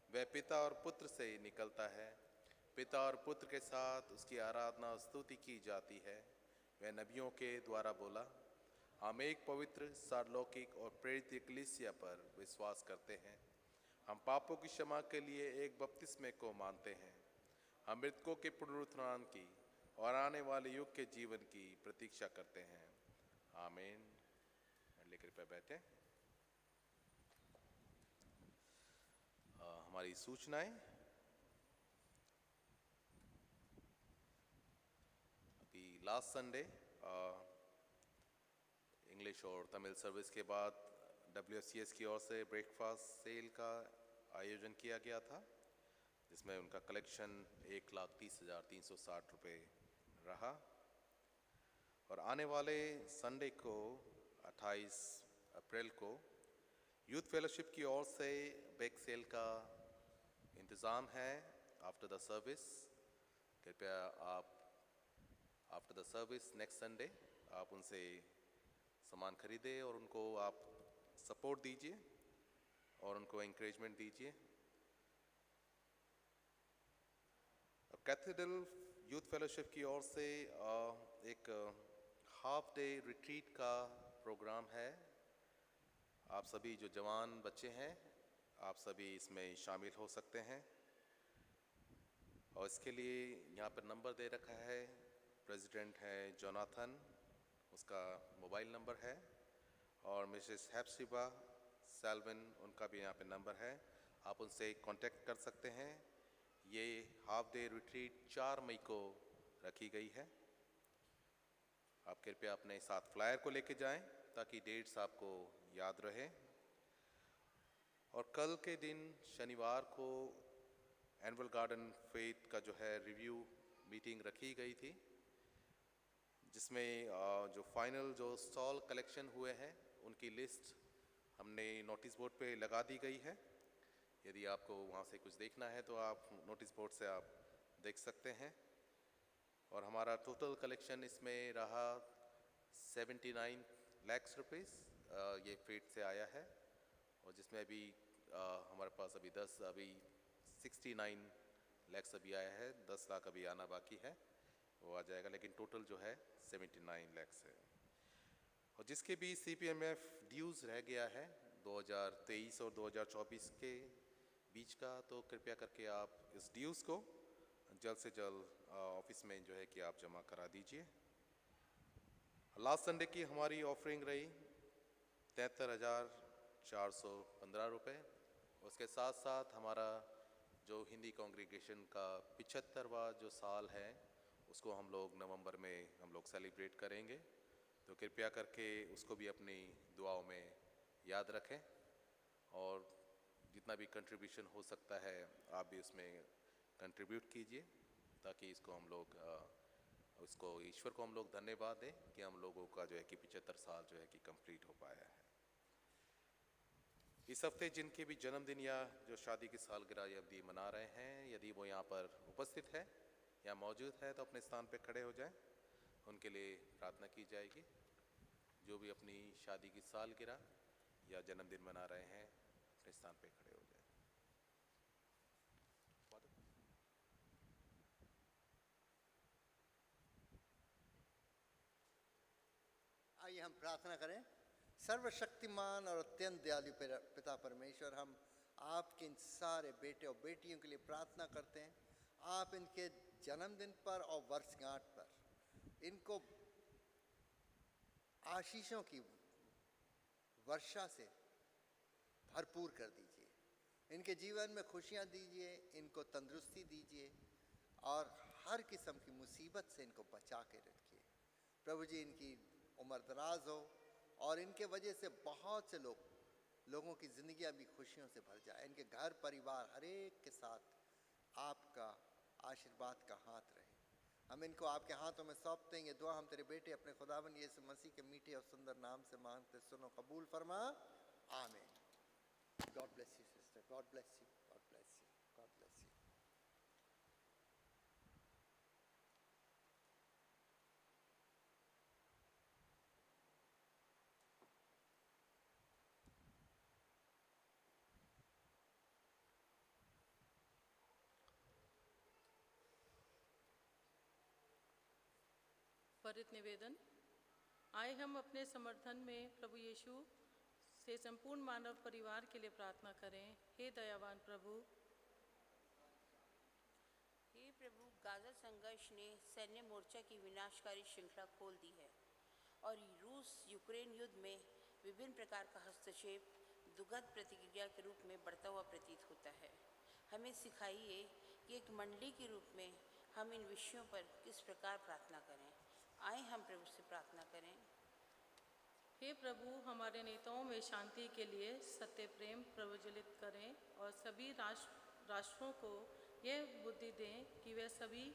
वह पिता और पुत्र से निकलता है। पिता और पुत्र के साथ उसकी आराधना और स्तुति की जाती है। वह नबियों के द्वारा बोला, हम एक पवित्र सार्वलौकिक और प्रेरित कलीसिया पर विश्वास करते हैं। हम पापों की क्षमा के लिए एक बपतिस्मे को मानते हैं। हम मृतकों के पुनरुत्थान की और आने वाले युग के जीवन की प्रतीक्षा करते हैं। आमीन। लेकर पे बैठे। हमारी सूचनाएं, अभी लास्ट संडे इंग्लिश और तमिल सर्विस के बाद WCS की ओर से ब्रेकफास्ट सेल का आयोजन किया गया था, जिसमें उनका कलेक्शन 1,30,360 रुपये रहा। और आने वाले संडे को 28 अप्रैल को यूथ फेलोशिप की ओर से बैक सेल का इंतज़ाम है आफ्टर द सर्विस। कृपया आप after the service next Sunday आप उनसे सामान खरीदें और उनको आप सपोर्ट दीजिए और उनको इंकरेजमेंट दीजिए। कैथेड्रल यूथ फेलोशिप की ओर से एक हाफ डे रिट्रीट का प्रोग्राम है। आप सभी जो जवान बच्चे हैं, आप सभी इसमें शामिल हो सकते हैं, और इसके लिए यहाँ पर नंबर दे रखा है। प्रेसिडेंट है जोनाथन, उसका मोबाइल नंबर है, और मिसेस हेप्सिबा सेल्विन, उनका भी यहाँ पे नंबर है। आप उनसे कांटेक्ट कर सकते हैं। ये हाफ डे रिट्रीट 4 मई को रखी गई है। आप कृपया अपने साथ फ्लायर को लेके जाएं ताकि डेट्स आपको याद रहे। और कल के दिन शनिवार को एनुअल गार्डन फेट का जो है रिव्यू मीटिंग रखी गई थी, जिसमें जो फाइनल जो स्टॉल कलेक्शन हुए हैं उनकी लिस्ट हमने नोटिस बोर्ड पे लगा दी गई है। यदि आपको वहाँ से कुछ देखना है तो आप नोटिस बोर्ड से आप देख सकते हैं। और हमारा टोटल कलेक्शन इसमें रहा 79 लाख रुपीस, ये फेट से आया है, और जिसमें अभी हमारे पास अभी 69 लाख अभी आया है। 10 लाख अभी आना बाकी है, वो आ जाएगा, लेकिन टोटल जो है 79 लाख है। और जिसके भी CPMF ड्यूज़ रह गया है 2023 और 2024 के बीच का, तो कृपया करके आप इस ड्यूज़ को जल्द से जल्द ऑफिस में जो है कि आप जमा करा दीजिए। लास्ट संडे की हमारी ऑफरिंग रही 73,415 रुपये। उसके साथ साथ हमारा जो हिंदी कांग्रीगेशन का 75वां जो साल है उसको हम लोग नवंबर में हम लोग सेलिब्रेट करेंगे, तो कृपया करके उसको भी अपनी दुआओं में याद रखें और जितना भी कंट्रीब्यूशन हो सकता है आप भी उसमें कंट्रीब्यूट कीजिए, ताकि इसको हम लोग उसको ईश्वर को हम लोग धन्यवाद दें कि हम लोगों का जो है कि 75 साल जो है कि कंप्लीट हो पाया है। इस हफ्ते जिनके भी जन्मदिन या जो शादी की सालगिरह यदि मना रहे हैं, यदि वो यहाँ पर उपस्थित है या मौजूद है तो अपने स्थान पे खड़े हो जाएं, उनके लिए प्रार्थना की जाएगी। जो भी अपनी शादी की सालगिरह या जन्मदिन मना रहे हैं अपने स्थान पे खड़े हो जाएं। आइए हम प्रार्थना करें। सर्वशक्तिमान और अत्यंत दयालु पिता परमेश्वर, हम आपके इन सारे बेटे और बेटियों के लिए प्रार्थना करते हैं। आप इनके जन्मदिन पर और वर्षगांठ पर इनको आशीषों की वर्षा से भरपूर कर दीजिए, इनके जीवन में खुशियां दीजिए, इनको तंदुरुस्ती दीजिए और हर किस्म की मुसीबत से इनको बचा के रखिए। प्रभु जी, इनकी उम्र दराज हो और इनके वजह से बहुत से लोगों की ज़िंदगियां भी खुशियों से भर जाए। इनके घर परिवार हर एक के साथ आपका आशीर्वाद का हाथ रहे। हम इनको आपके हाथों में सौंपते हैं। ये दुआ हम तेरे बेटे अपने खुदावन यीशु मसीह के मीठे और सुंदर नाम से मांगते, सुनो, कबूल फरमा, आमीन। God bless you sister, God bless you, God bless you, God bless you. त्वरित निवेदन। आए हम अपने समर्थन में प्रभु यीशु से संपूर्ण मानव परिवार के लिए प्रार्थना करें। हे दयावान प्रभु, हे प्रभु, गाजा संघर्ष ने सैन्य मोर्चा की विनाशकारी श्रृंखला खोल दी है और रूस यूक्रेन युद्ध में विभिन्न प्रकार का हस्तक्षेप दुखद प्रतिक्रिया के रूप में बढ़ता हुआ प्रतीत होता है। हमें सिखाइए कि एक मंडली के रूप में हम इन विषयों पर किस प्रकार प्रार्थना करें। आए हम प्रभु से प्रार्थना करें। हे प्रभु, हमारे नेताओं में शांति के लिए सत्य प्रेम प्रज्वलित करें और सभी राष्ट्रों को यह बुद्धि दें कि वे सभी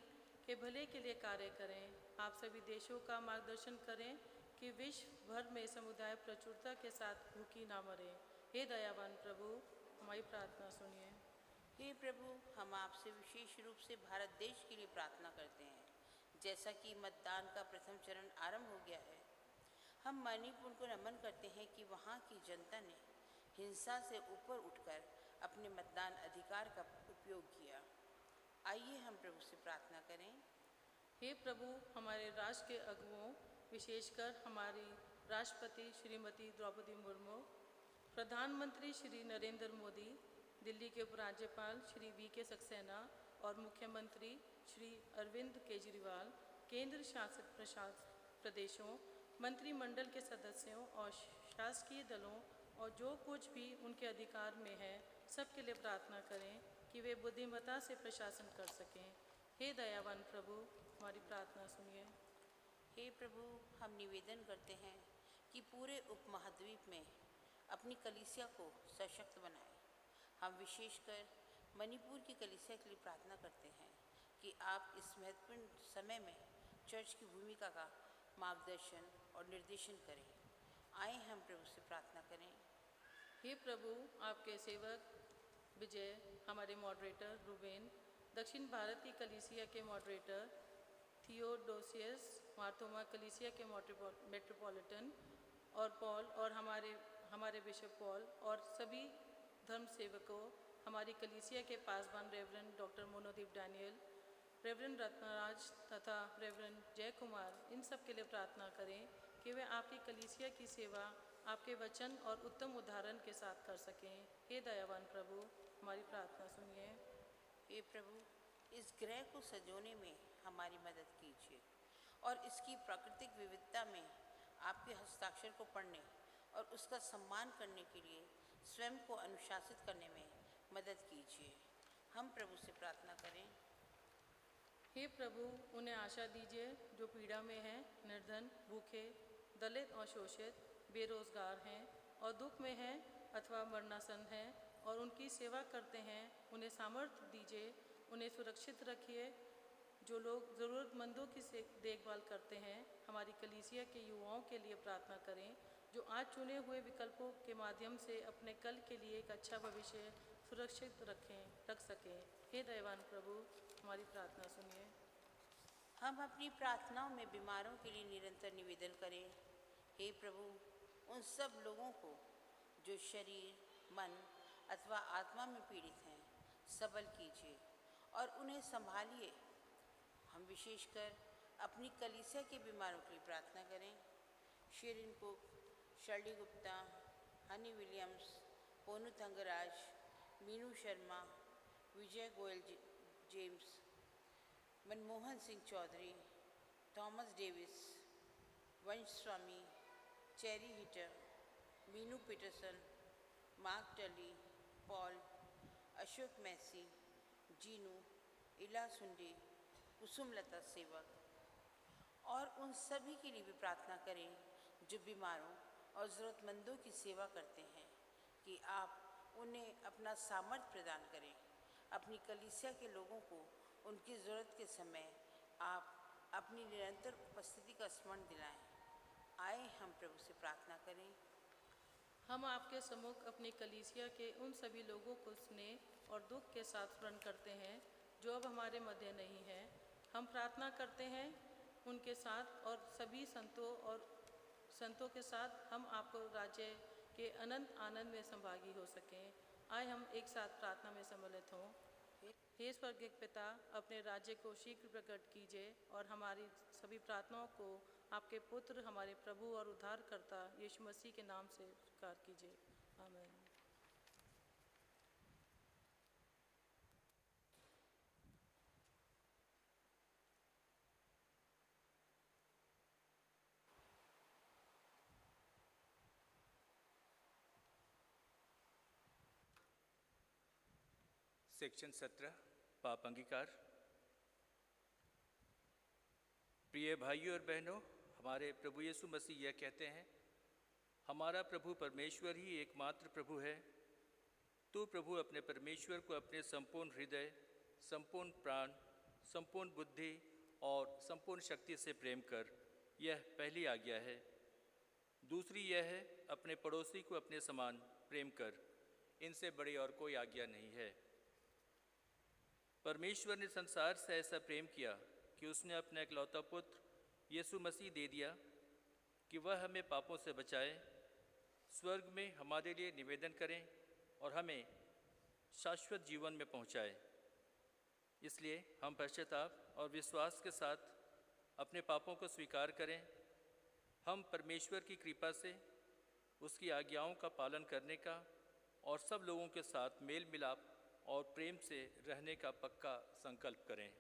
के भले के लिए कार्य करें। आप सभी देशों का मार्गदर्शन करें कि विश्व भर में समुदाय प्रचुरता के साथ भूखी ना मरे। हे दयावान प्रभु, हमारी प्रार्थना सुनिए। हे प्रभु, हम आपसे विशेष रूप से भारत देश के लिए प्रार्थना करते हैं। जैसा कि मतदान का प्रथम चरण आरंभ हो गया है, हम मणिपुर को नमन करते हैं कि वहाँ की जनता ने हिंसा से ऊपर उठकर अपने मतदान अधिकार का उपयोग किया। आइए हम प्रभु से प्रार्थना करें। हे प्रभु, हमारे राष्ट्र के अगुओं, विशेषकर हमारी राष्ट्रपति श्रीमती द्रौपदी मुर्मू, प्रधानमंत्री श्री नरेंद्र मोदी, दिल्ली के उपराज्यपाल श्री वी.के. सक्सेना और मुख्यमंत्री श्री अरविंद केजरीवाल, केंद्र शासित प्रदेशों, मंत्रिमंडल के सदस्यों और शासकीय दलों और जो कुछ भी उनके अधिकार में है, सबके लिए प्रार्थना करें कि वे बुद्धिमत्ता से प्रशासन कर सकें। हे दयावान प्रभु, हमारी प्रार्थना सुनिए। हे प्रभु, हम निवेदन करते हैं कि पूरे उपमहाद्वीप में अपनी कलीसिया को सशक्त बनाएं। हम विशेषकर मणिपुर की कलीसिया के लिए प्रार्थना करते हैं कि आप इस महत्वपूर्ण समय में चर्च की भूमिका का मार्गदर्शन और निर्देशन करें। आए हम प्रभु से प्रार्थना करें। हे प्रभु, आपके सेवक विजय, हमारे मॉडरेटर रूबेन, दक्षिण भारत की कलीसिया के मॉडरेटर थियोडोसियस, मार्थोमा कलीसिया के मेट्रोपॉलिटन और पॉल और हमारे बिशप पॉल और सभी धर्म सेवकों, हमारी कलीसिया के पासवान reverend doctor Monodeep Daniel, reverend Ratnaraj तथा रेवरेंड जय कुमार, इन सब के लिए प्रार्थना करें कि वे आपकी कलीसिया की सेवा आपके वचन और उत्तम उदाहरण के साथ कर सकें। हे दयावान प्रभु, हमारी प्रार्थना सुनिए। हे प्रभु, इस ग्रह को सजोने में हमारी मदद कीजिए और इसकी प्राकृतिक विविधता में आपके हस्ताक्षर को पढ़ने और उसका सम्मान करने के लिए स्वयं को अनुशासित करने में मदद कीजिए। हम प्रभु से प्रार्थना करें। हे प्रभु, उन्हें आशा दीजिए जो पीड़ा में हैं, निर्धन, भूखे, दलित और शोषित, बेरोजगार हैं और दुख में हैं अथवा मरणासन हैं और उनकी सेवा करते हैं। उन्हें सामर्थ्य दीजिए, उन्हें सुरक्षित रखिए। जो लोग ज़रूरतमंदों की देखभाल करते हैं, हमारी कलीसिया के युवाओं के लिए प्रार्थना करें जो आज चुने हुए विकल्पों के माध्यम से अपने कल के लिए एक अच्छा भविष्य सुरक्षित रख सकें। हे दयावान प्रभु, हमारी प्रार्थना सुनिए। हम अपनी प्रार्थनाओं में बीमारों के लिए निरंतर निवेदन करें। हे प्रभु, उन सब लोगों को जो शरीर, मन अथवा आत्मा में पीड़ित हैं, सबल कीजिए और उन्हें संभालिए। हम विशेषकर अपनी कलीसिया के बीमारों के लिए प्रार्थना करें। Sherin Cook, Shirley Gupta, Honey Williams, Ponnu Thangaraj, Meenu Sharma, Vijay Goyal James, Manmohan Singh Chaudhary, Thomas Davis, Vansh Swami, Cherry Hitter, Meenu Peterson, Mark Tully, Paul, Ashok Massey, Jeenu, Ila Sundi, Kusumlata सेवक और उन सभी के लिए भी प्रार्थना करें जो बीमारों और ज़रूरतमंदों की सेवा करते हैं, कि आप उन्हें अपना सामर्थ्य प्रदान करें। अपनी कलीसिया के लोगों को उनकी ज़रूरत के समय आप अपनी निरंतर उपस्थिति का स्मरण दिलाएं। आए हम प्रभु से प्रार्थना करें। हम आपके सम्मुख अपनी कलीसिया के उन सभी लोगों को स्नेह और दुख के साथ स्मरण करते हैं जो अब हमारे मध्य नहीं हैं। हम प्रार्थना करते हैं उनके साथ और सभी संतों के साथ हम आपको राज्य के अनंत आनंद में संभागी हो सकें। आए हम एक साथ प्रार्थना में सम्मिलित हों। हे स्वर्गीय पिता, अपने राज्य को शीघ्र प्रकट कीजिए और हमारी सभी प्रार्थनाओं को आपके पुत्र, हमारे प्रभु और उद्धारकर्ता यीशु मसीह के नाम से स्वीकार कीजिए। आमीन। सेक्शन 17 पाप अंगीकार। प्रिय भाइयों और बहनों, हमारे प्रभु यीशु मसीह यह कहते हैं, हमारा प्रभु परमेश्वर ही एकमात्र प्रभु है। तू प्रभु अपने परमेश्वर को अपने संपूर्ण हृदय, संपूर्ण प्राण, संपूर्ण बुद्धि और संपूर्ण शक्ति से प्रेम कर। यह पहली आज्ञा है। दूसरी यह है, अपने पड़ोसी को अपने समान प्रेम कर। इनसे बड़ी और कोई आज्ञा नहीं है। परमेश्वर ने संसार से ऐसा प्रेम किया कि उसने अपना इकलौता पुत्र यीशु मसीह दे दिया कि वह हमें पापों से बचाए, स्वर्ग में हमारे लिए निवेदन करें और हमें शाश्वत जीवन में पहुंचाए। इसलिए हम पश्चाताप और विश्वास के साथ अपने पापों को स्वीकार करें। हम परमेश्वर की कृपा से उसकी आज्ञाओं का पालन करने का और सब लोगों के साथ मेल मिलाप और प्रेम से रहने का पक्का संकल्प करें।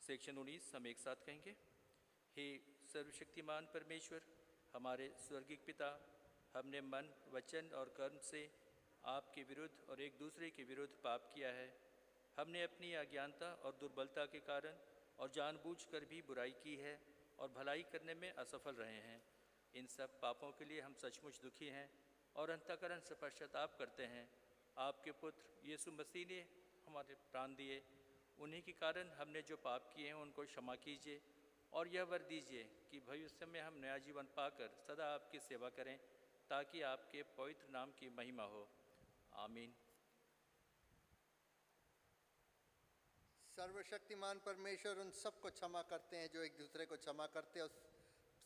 सेक्शन 19 हम एक साथ कहेंगे। हे सर्वशक्तिमान परमेश्वर, हमारे स्वर्गीय पिता, हमने मन, वचन और कर्म से आपके विरुद्ध और एक दूसरे के विरुद्ध पाप किया है। हमने अपनी अज्ञानता और दुर्बलता के कारण और जानबूझकर भी बुराई की है और भलाई करने में असफल रहे हैं। इन सब पापों के लिए हम सचमुच दुखी हैं और अंतःकरण से पश्चाताप करते हैं। आपके पुत्र यीशु मसीह ने हमारे प्राण दिए, उन्हीं के कारण हमने जो पाप किए हैं उनको क्षमा कीजिए और यह वर दीजिए कि भविष्य में हम नया जीवन पाकर सदा आपकी सेवा करें, ताकि आपके पवित्र नाम की महिमा हो। आमीन। सर्वशक्तिमान परमेश्वर उन सबको क्षमा करते हैं जो एक दूसरे को क्षमा करते हैं और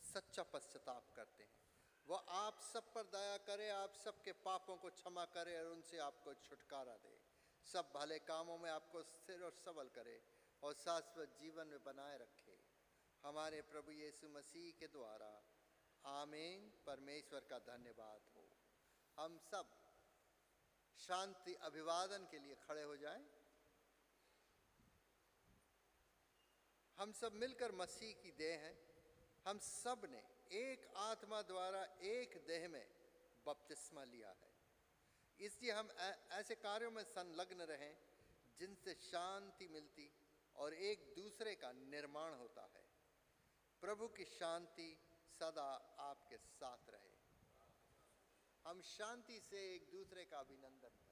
सच्चा पश्चाताप करते हैं। वह आप सब पर दया करे, आप सबके पापों को क्षमा करे और उनसे आपको छुटकारा दे, सब भले कामों में आपको स्थिर और सबल करे और शाश्वत जीवन में बनाए रखे। हमारे प्रभु यीशु मसीह के द्वारा। आमीन। परमेश्वर का धन्यवाद हो। हम सब शांति अभिवादन के लिए खड़े हो जाएं। हम सब मिलकर मसीह की देह हैं। हम सब ने एक आत्मा द्वारा एक देह में बपतिस्मा लिया है। इसलिए हम ऐसे कार्यों में संलग्न रहें जिनसे शांति मिलती और एक दूसरे का निर्माण होता है। प्रभु की शांति सदा आपके साथ रहे। हम शांति से एक दूसरे का अभिनंदन करें।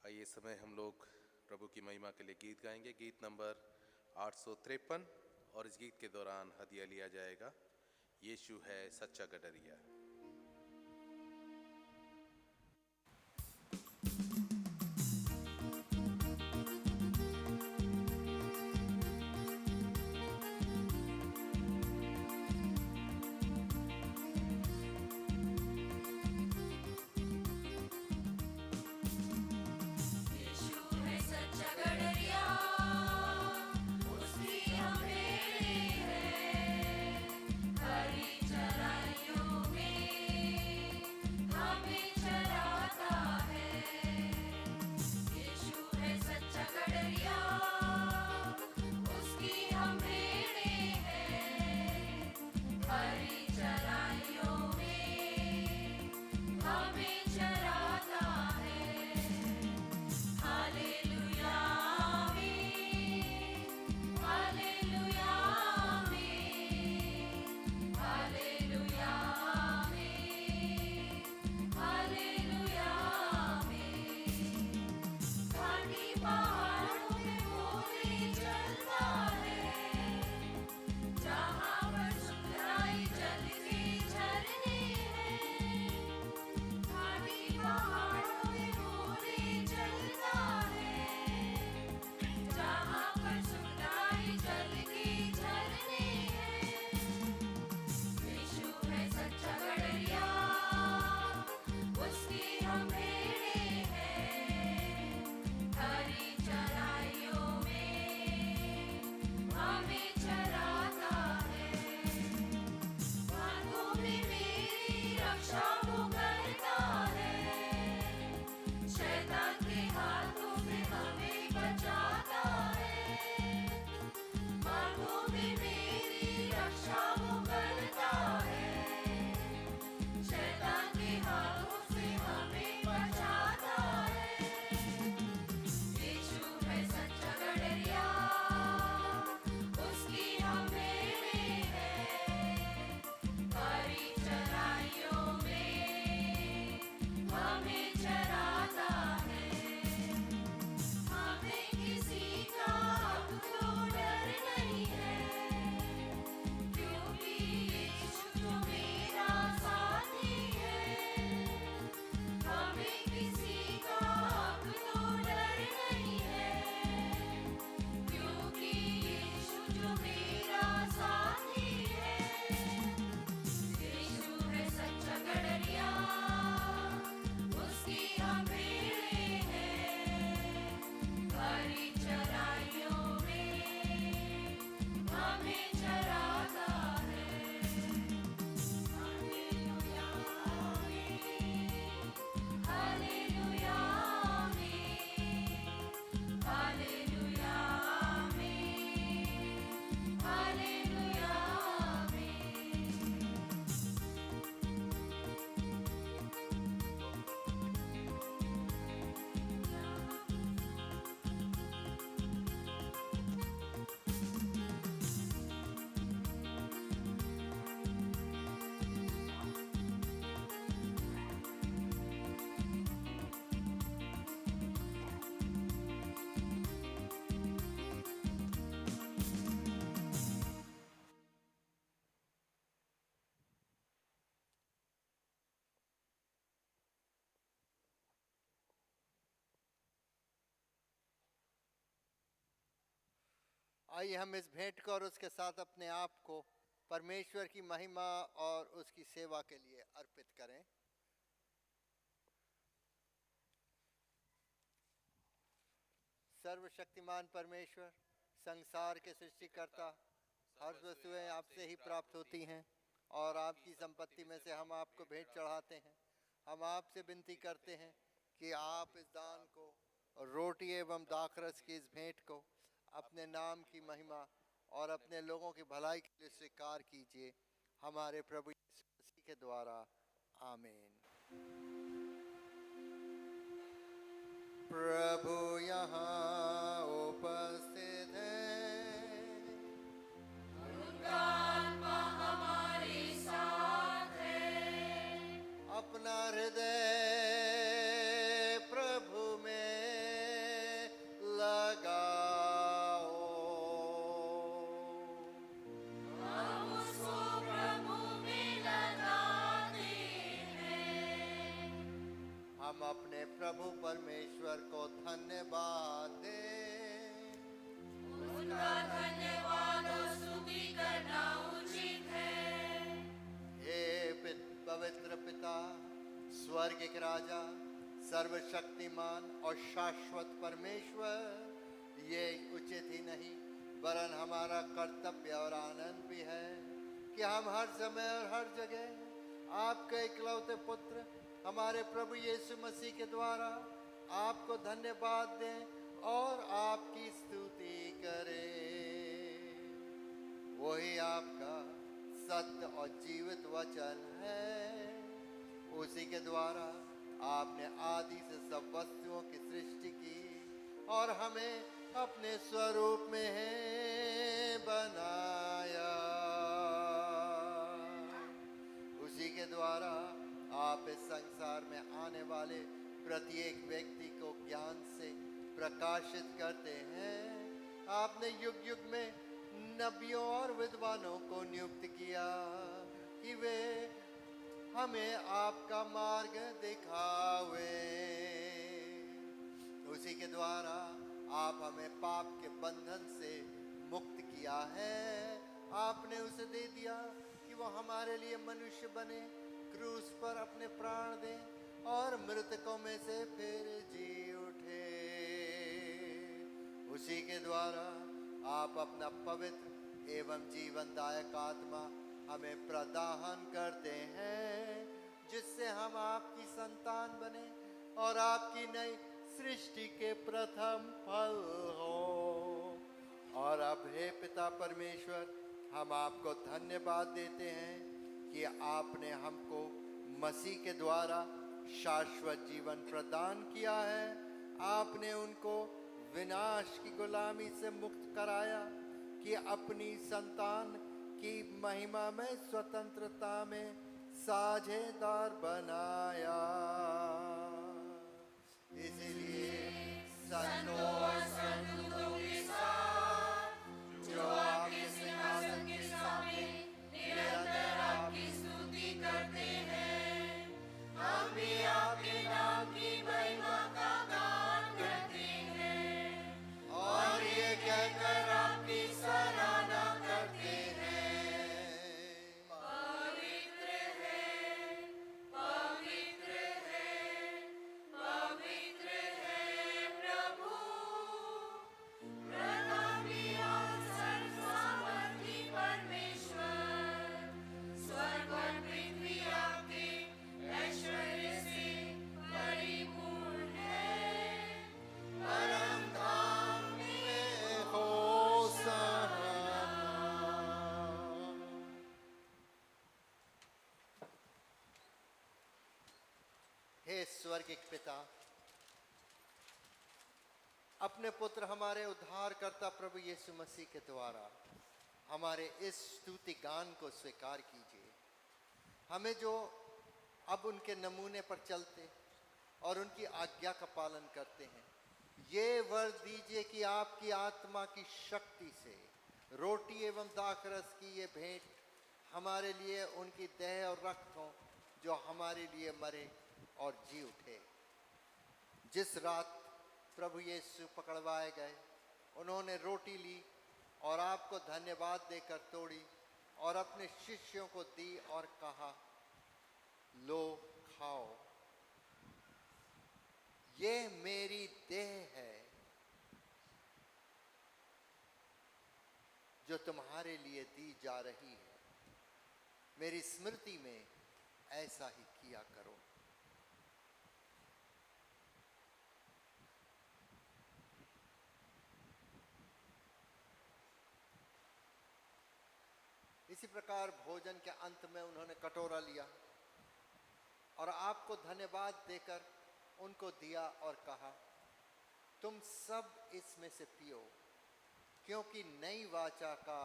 आइए इस समय हम लोग प्रभु की महिमा के लिए गीत गाएंगे। गीत नंबर 853, और इस गीत के दौरान हदिया लिया जाएगा। यीशु है सच्चा गडरिया। आइए हम इस भेंट को और उसके साथ अपने आप को परमेश्वर की महिमा और उसकी सेवा के लिए अर्पित करें। सर्वशक्तिमान परमेश्वर, संसार के सृष्टिकर्ता, हर वस्तुएं आपसे ही प्राप्त होती हैं और आपकी संपत्ति में से हम आपको भेंट चढ़ाते हैं। हम आपसे विनती करते हैं कि आप इस दान को और रोटी एवं दाखरस की इस भेंट को अपने नाम की महिमा और अपने लोगों की भलाई के लिए स्वीकार कीजिए, हमारे प्रभु यीशु मसीह के द्वारा। आमीन। प्रभु यहाँ उपस्थित है, उनका आत्मा हमारे साथ है। अपना हृदय प्रभु में लगाओ। हम उसको प्रभु में लगाते हैं। हम अपने प्रभु परमेश्वर को धन्यवाद दें। उनका धन्यवाद और स्तुति करना उचित है। हे पवित्र पिता, स्वर्ग के राजा, सर्वशक्तिमान और शाश्वत परमेश्वर, ये उचित ही नहीं वरन हमारा कर्तव्य और आनंद भी है कि हम हर समय और हर जगह आपके इकलौते पुत्र हमारे प्रभु यीशु मसीह के द्वारा आपको धन्यवाद दें और आपकी स्तुति करें। वही आपका सत्य और जीवित वचन है। उसी के द्वारा आपने आदि से सब वस्तुओं की सृष्टि की और हमें अपने स्वरूप में बनाया। उसी के द्वारा आप इस संसार में आने वाले प्रत्येक व्यक्ति को ज्ञान से प्रकाशित करते हैं। आपने युग युग में नबियों और विद्वानों को नियुक्त किया कि वे हमें आपका मार्ग दिखावे। उसी के द्वारा आप हमें पाप के बंधन से मुक्त किया है। आपने उसे दे दिया कि वो हमारे लिए मनुष्य बने, क्रूस पर अपने प्राण दें और मृतकों में से फिर जी उठे। उसी के द्वारा आप अपना पवित्र एवं जीवनदायक आत्मा हमें प्रदान करते हैं, जिससे हम आपकी संतान बने और आपकी नई सृष्टि के प्रथम फल हो। और अब हे पिता परमेश्वर, हम आपको धन्यवाद देते हैं कि आपने हमको मसीह के द्वारा शाश्वत जीवन प्रदान किया है। आपने उनको विनाश की गुलामी से मुक्त कराया कि अपनी संतान की महिमा में स्वतंत्रता में साझेदार बनाया। इसलिए संतों और संतों के साथ जो आपके सिंहासन के सामने निरंतर आपकी स्तुति करते हैं, हम भी आपके नाम की महिमा का गान करते हैं और ये कहकर आपकी सराहना करते हैं, पवित्र है, पवित्र है, पवित्र है प्रभु, प्रतापी और सर्वसामर्थी परमेश्वर। स्वर्ग और पृथ्वी आपके ऐश्वर्य से परिपूर्ण है। परम धाम में होशाना। हे स्वर्गिक पिता, अपने पुत्र हमारे उद्धारकर्ता प्रभु यीशु मसीह के द्वारा हमारे इस स्तुति गान को स्वीकार कीजिए। हमें जो अब उनके नमूने पर चलते और उनकी आज्ञा का पालन करते हैं, ये वर दीजिए कि आपकी आत्मा की शक्ति से रोटी एवं दाखरस की ये भेंट हमारे लिए उनकी देह और रक्त हो, जो हमारे लिए मरे और जी उठे। जिस रात प्रभु यीशु पकड़वाए गए, उन्होंने रोटी ली और आपको धन्यवाद देकर तोड़ी और अपने शिष्यों को दी और कहा, लो खाओ, ये मेरी देह है जो तुम्हारे लिए दी जा रही है। मेरी स्मृति में ऐसा ही किया करो। इसी प्रकार भोजन के अंत में उन्होंने कटोरा लिया और आपको धन्यवाद देकर उनको दिया और कहा, तुम सब इसमें से पियो, क्योंकि नई वाचा का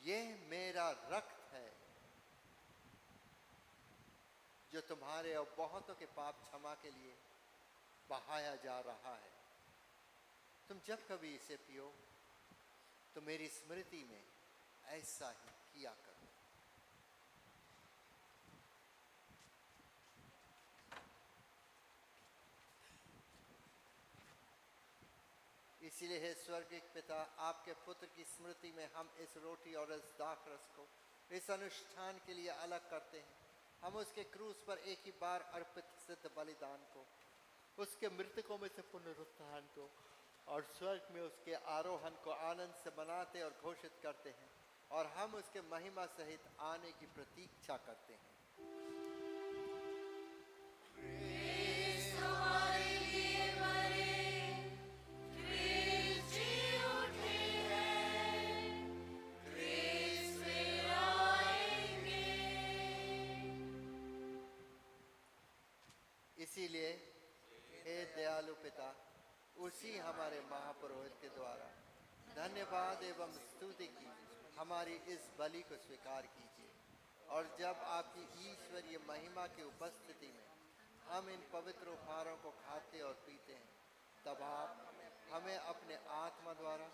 यह मेरा रक्त है जो तुम्हारे और बहुतों के पाप क्षमा के लिए बहाया जा रहा है। तुम जब कभी इसे पियो तो मेरी स्मृति में ऐसा ही किया करो। इसीलिए हे स्वर्गीय पिता, आपके पुत्र की स्मृति में हम इस रोटी और इस दाखरस को इस अनुष्ठान के लिए अलग करते हैं। हम उसके क्रूस पर एक ही बार अर्पित सिद्ध बलिदान को, उसके मृतकों में से पुनरुत्थान को और स्वर्ग में उसके आरोहण को आनंद से मनाते और घोषित करते हैं, और हम उसके महिमा सहित आने की प्रतीक्षा करते हैं। इसीलिए हे दयालु पिता, उसी हमारे महापुरोहित के द्वारा धन्यवाद एवं स्तुति की हमारी इस बलि को स्वीकार कीजिए, और जब आपकी ईश्वरीय महिमा की उपस्थिति में हम इन पवित्र उपहारों को खाते और पीते हैं, तब आप हमें अपने आत्मा द्वारा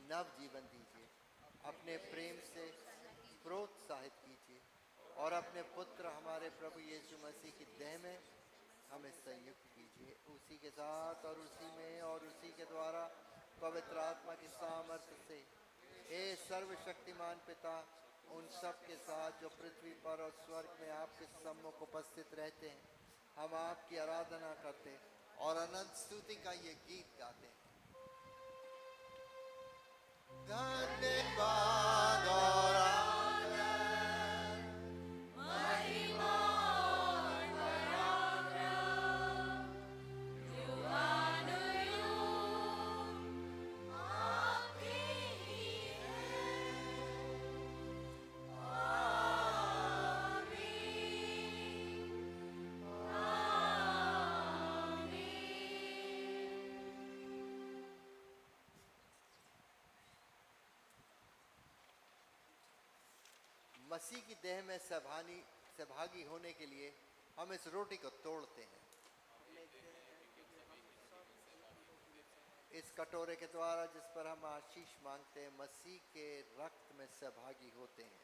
नव जीवन दीजिए, अपने प्रेम से प्रोत्साहित कीजिए, और अपने पुत्र हमारे प्रभु यीशु मसीह की देह में हमें संयुक्त कीजिए। उसी के साथ और उसी में और उसी के द्वारा पवित्र आत्मा की सामर्थ्य से हे सर्वशक्तिमान पिता, उन सब के साथ जो पृथ्वी पर और स्वर्ग में आपके सम्मुख उपस्थित रहते हैं, हम आपकी आराधना करते और अनंत स्तुति का ये गीत गाते हैं। धन्यवाद और मसीह की देह में सहभागी होने के लिए हम इस रोटी को तोड़ते हैं। इस कटोरे के द्वारा जिस पर हम आशीष मांगते हैं, मसीह के रक्त में सहभागी होते हैं।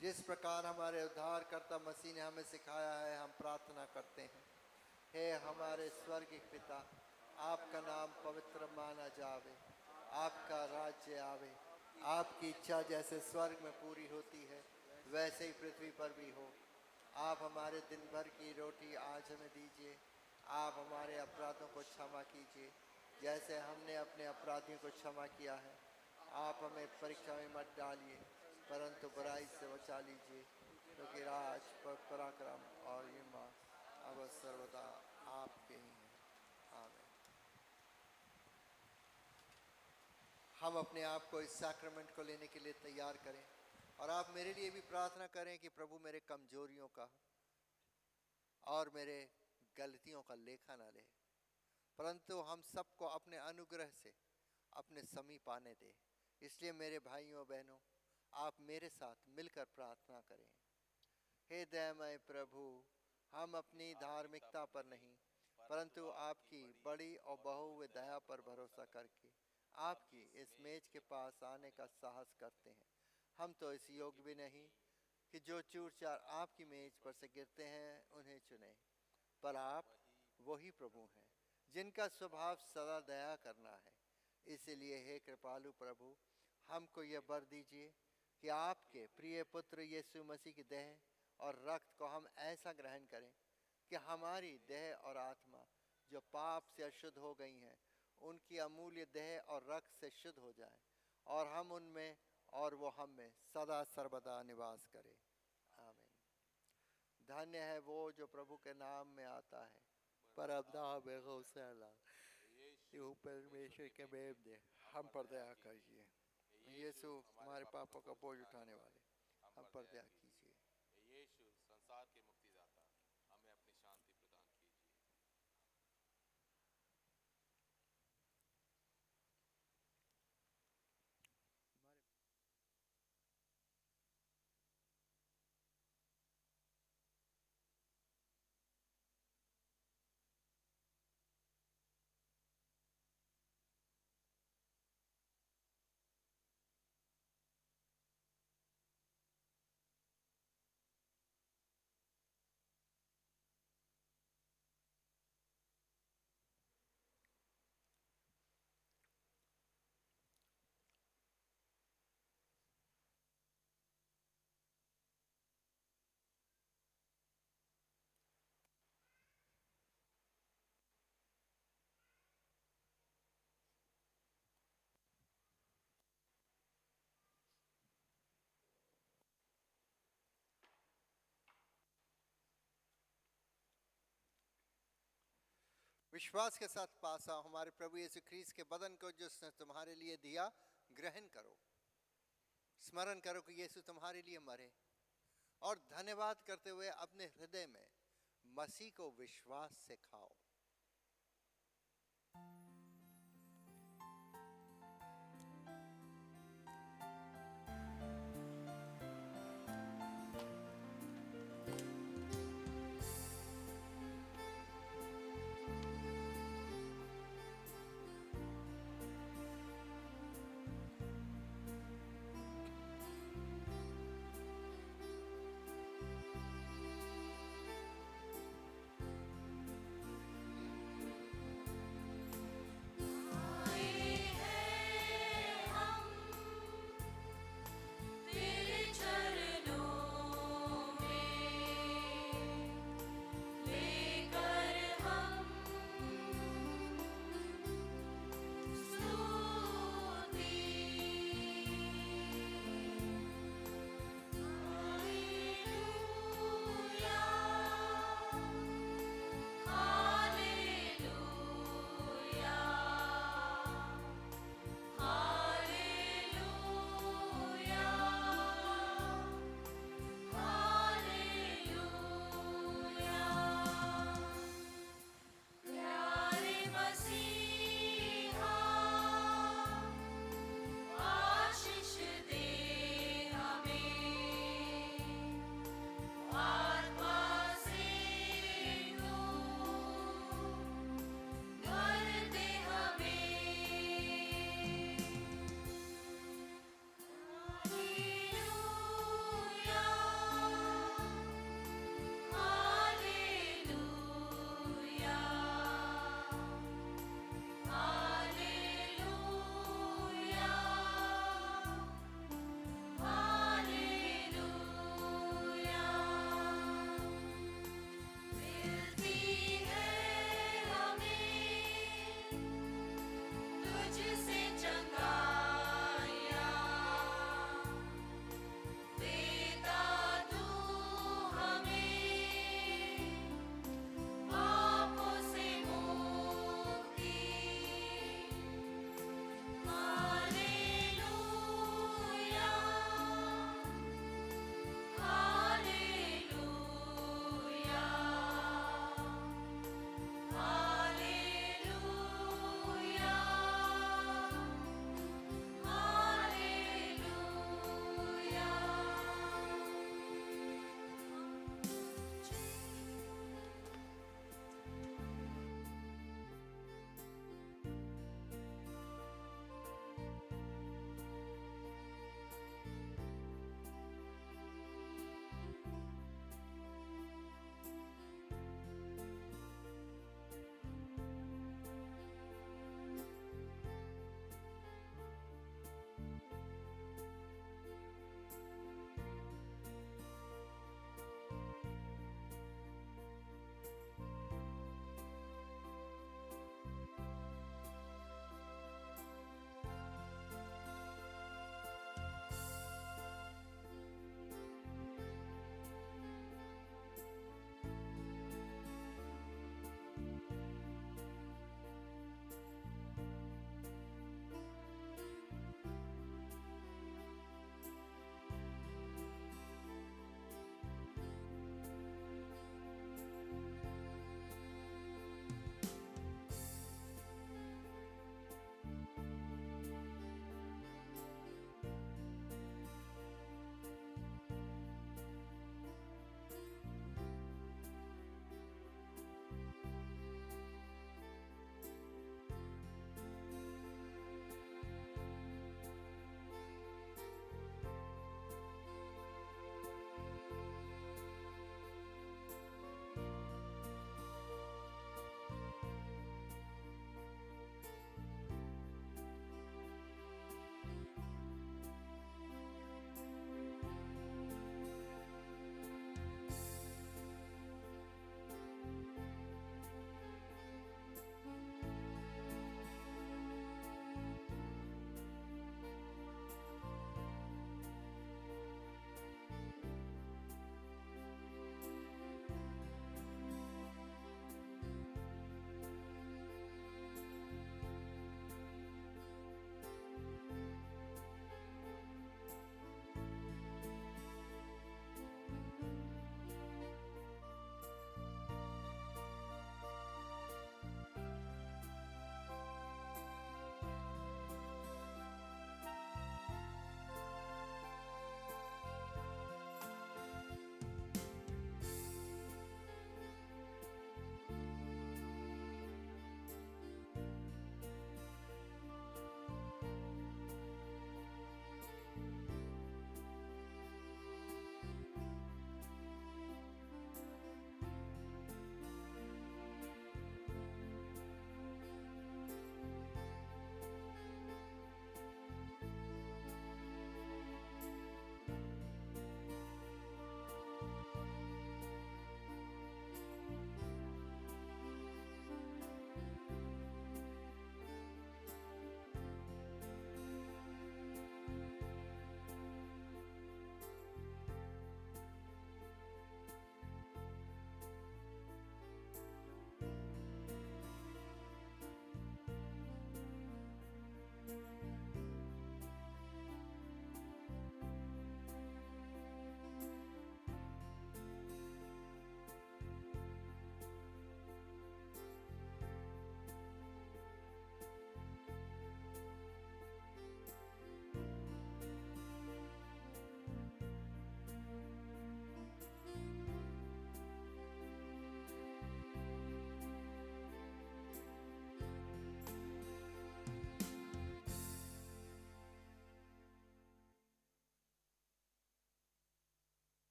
जिस प्रकार हमारे उद्धारकर्ता मसीह ने हमें सिखाया है, हम प्रार्थना करते हैं। हे हमारे स्वर्गीय पिता, आपका नाम पवित्र माना जावे, आपका राज्य आवे, आपकी इच्छा जैसे स्वर्ग में पूरी होती है वैसे ही पृथ्वी पर भी हो। आप हमारे दिन भर की रोटी आज हमें दीजिए। आप हमारे अपराधों को क्षमा कीजिए जैसे हमने अपने अपराधियों को क्षमा किया है। आप हमें परीक्षा में मत डालिए, परंतु बुराई से बचा लीजिए, क्योंकि राज, पराक्रम और महिमा अब सर्वदा आपके ही हैं। आमीन। हम अपने आप को इस सैक्रामेंट को लेने के लिए तैयार करें, और आप मेरे लिए भी प्रार्थना करें कि प्रभु मेरे कमजोरियों का और मेरे गलतियों का लेखा न ले, परंतु हम सबको अपने अनुग्रह से अपने समीप आने दे। इसलिए मेरे भाइयों बहनों, आप मेरे साथ मिलकर प्रार्थना करें। हे दयामय प्रभु, हम अपनी धार्मिकता पर नहीं परंतु आपकी बड़ी और बहु दया पर भरोसा करके आपकी इस मेज के पास आने का साहस करते हैं। हम तो इस योग्य भी नहीं कि जो चूर चार आपकी मेज पर से गिरते हैं उन्हें चुने, पर आप वही प्रभु हैं जिनका स्वभाव सदा दया करना है। इसलिए हे कृपालु प्रभु, हमको यह वर दीजिए कि आपके प्रिय पुत्र यीशु मसीह की देह और रक्त को हम ऐसा ग्रहण करें कि हमारी देह और आत्मा जो पाप से अशुद्ध हो गई हैं, उनकी अमूल्य देह और रक्त से शुद्ध हो जाए, और हम उनमें और वो हम में सदा सर्वदा निवास करे। आमीन। धन्य है वो जो प्रभु के नाम में आता है। पर अब वो परमेश्वर के बेब दे हम पर दया कीजिए। यीशु हमारे पापों का बोझ उठाने वाले हम पर दया कीजिए। यीशु संसार के मुक्तिदाता हमें अपनी शांति प्रदान कीजिए। विश्वास के साथ पास आओ, हमारे प्रभु यीशु ख्रीस्त के बदन को जो उसने तुम्हारे लिए दिया ग्रहण करो। स्मरण करो कि यीशु तुम्हारे लिए मरे और धन्यवाद करते हुए अपने हृदय में मसीह को विश्वास से खाओ।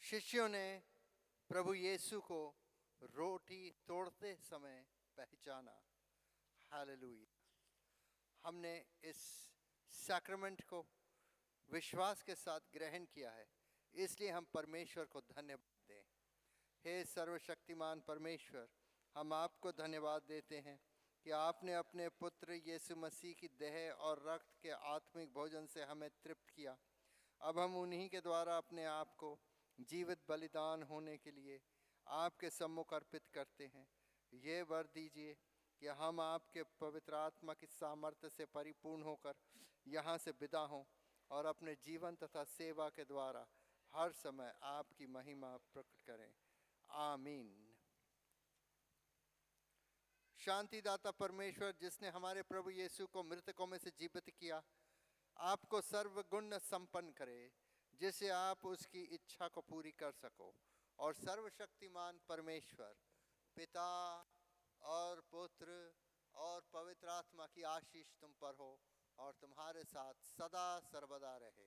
शिष्यों ने प्रभु यीशु को रोटी तोड़ते समय पहचाना। हालेलुया। हमने इस सैक्रामेंट को विश्वास के साथ ग्रहण किया है, इसलिए हम परमेश्वर को धन्यवाद दें। हे सर्वशक्तिमान परमेश्वर, हम आपको धन्यवाद देते हैं कि आपने अपने पुत्र यीशु मसीह की देह और रक्त के आत्मिक भोजन से हमें तृप्त किया। अब हम उन्हीं के द्वारा अपने आप को जीवित बलिदान होने के लिए आपके सम्मुख अर्पित करते हैं। ये वर दीजिए कि हम आपके पवित्र आत्मा की सामर्थ्य से परिपूर्ण होकर यहाँ से विदा हों और अपने जीवन तथा सेवा के द्वारा हर समय आपकी महिमा प्रकट करें। आमीन। शांतिदाता परमेश्वर, जिसने हमारे प्रभु यीशु को मृतकों में से जीवित किया, आपको सर्वगुण संपन्न करे, जिसे आप उसकी इच्छा को पूरी कर सको। और सर्वशक्तिमान परमेश्वर पिता और पुत्र और पवित्र आत्मा की आशीष तुम पर हो और तुम्हारे साथ सदा सर्वदा रहे।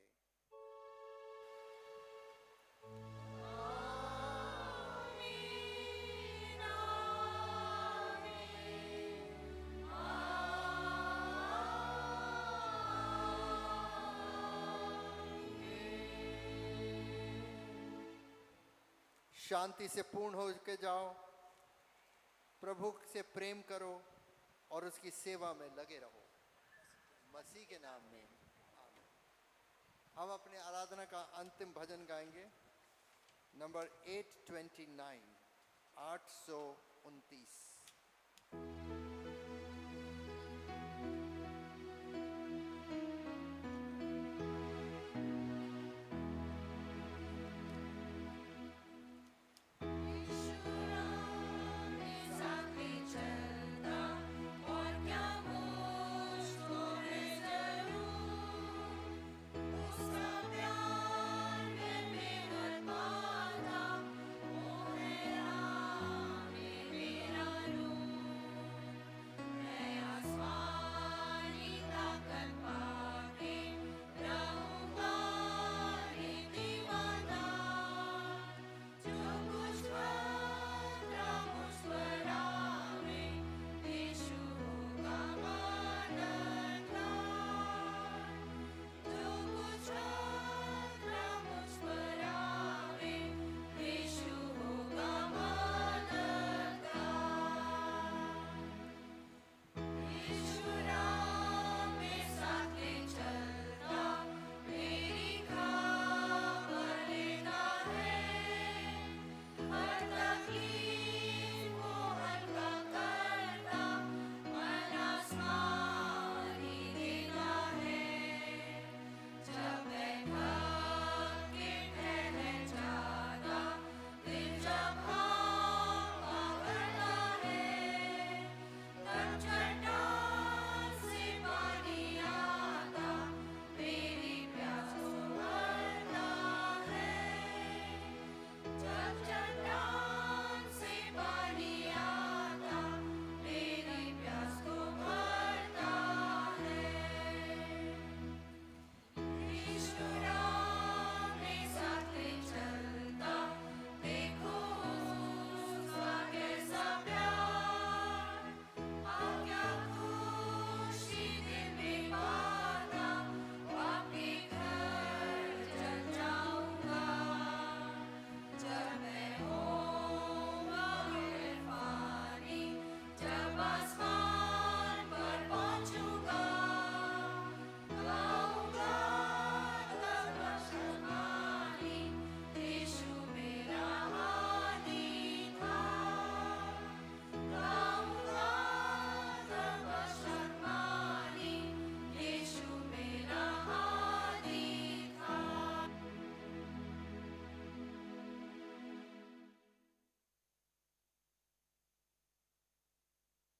शांति से पूर्ण हो के जाओ, प्रभु से प्रेम करो और उसकी सेवा में लगे रहो, मसीह के नाम में। आमीन। हम अपने आराधना का अंतिम भजन गाएंगे, नंबर 829, 829।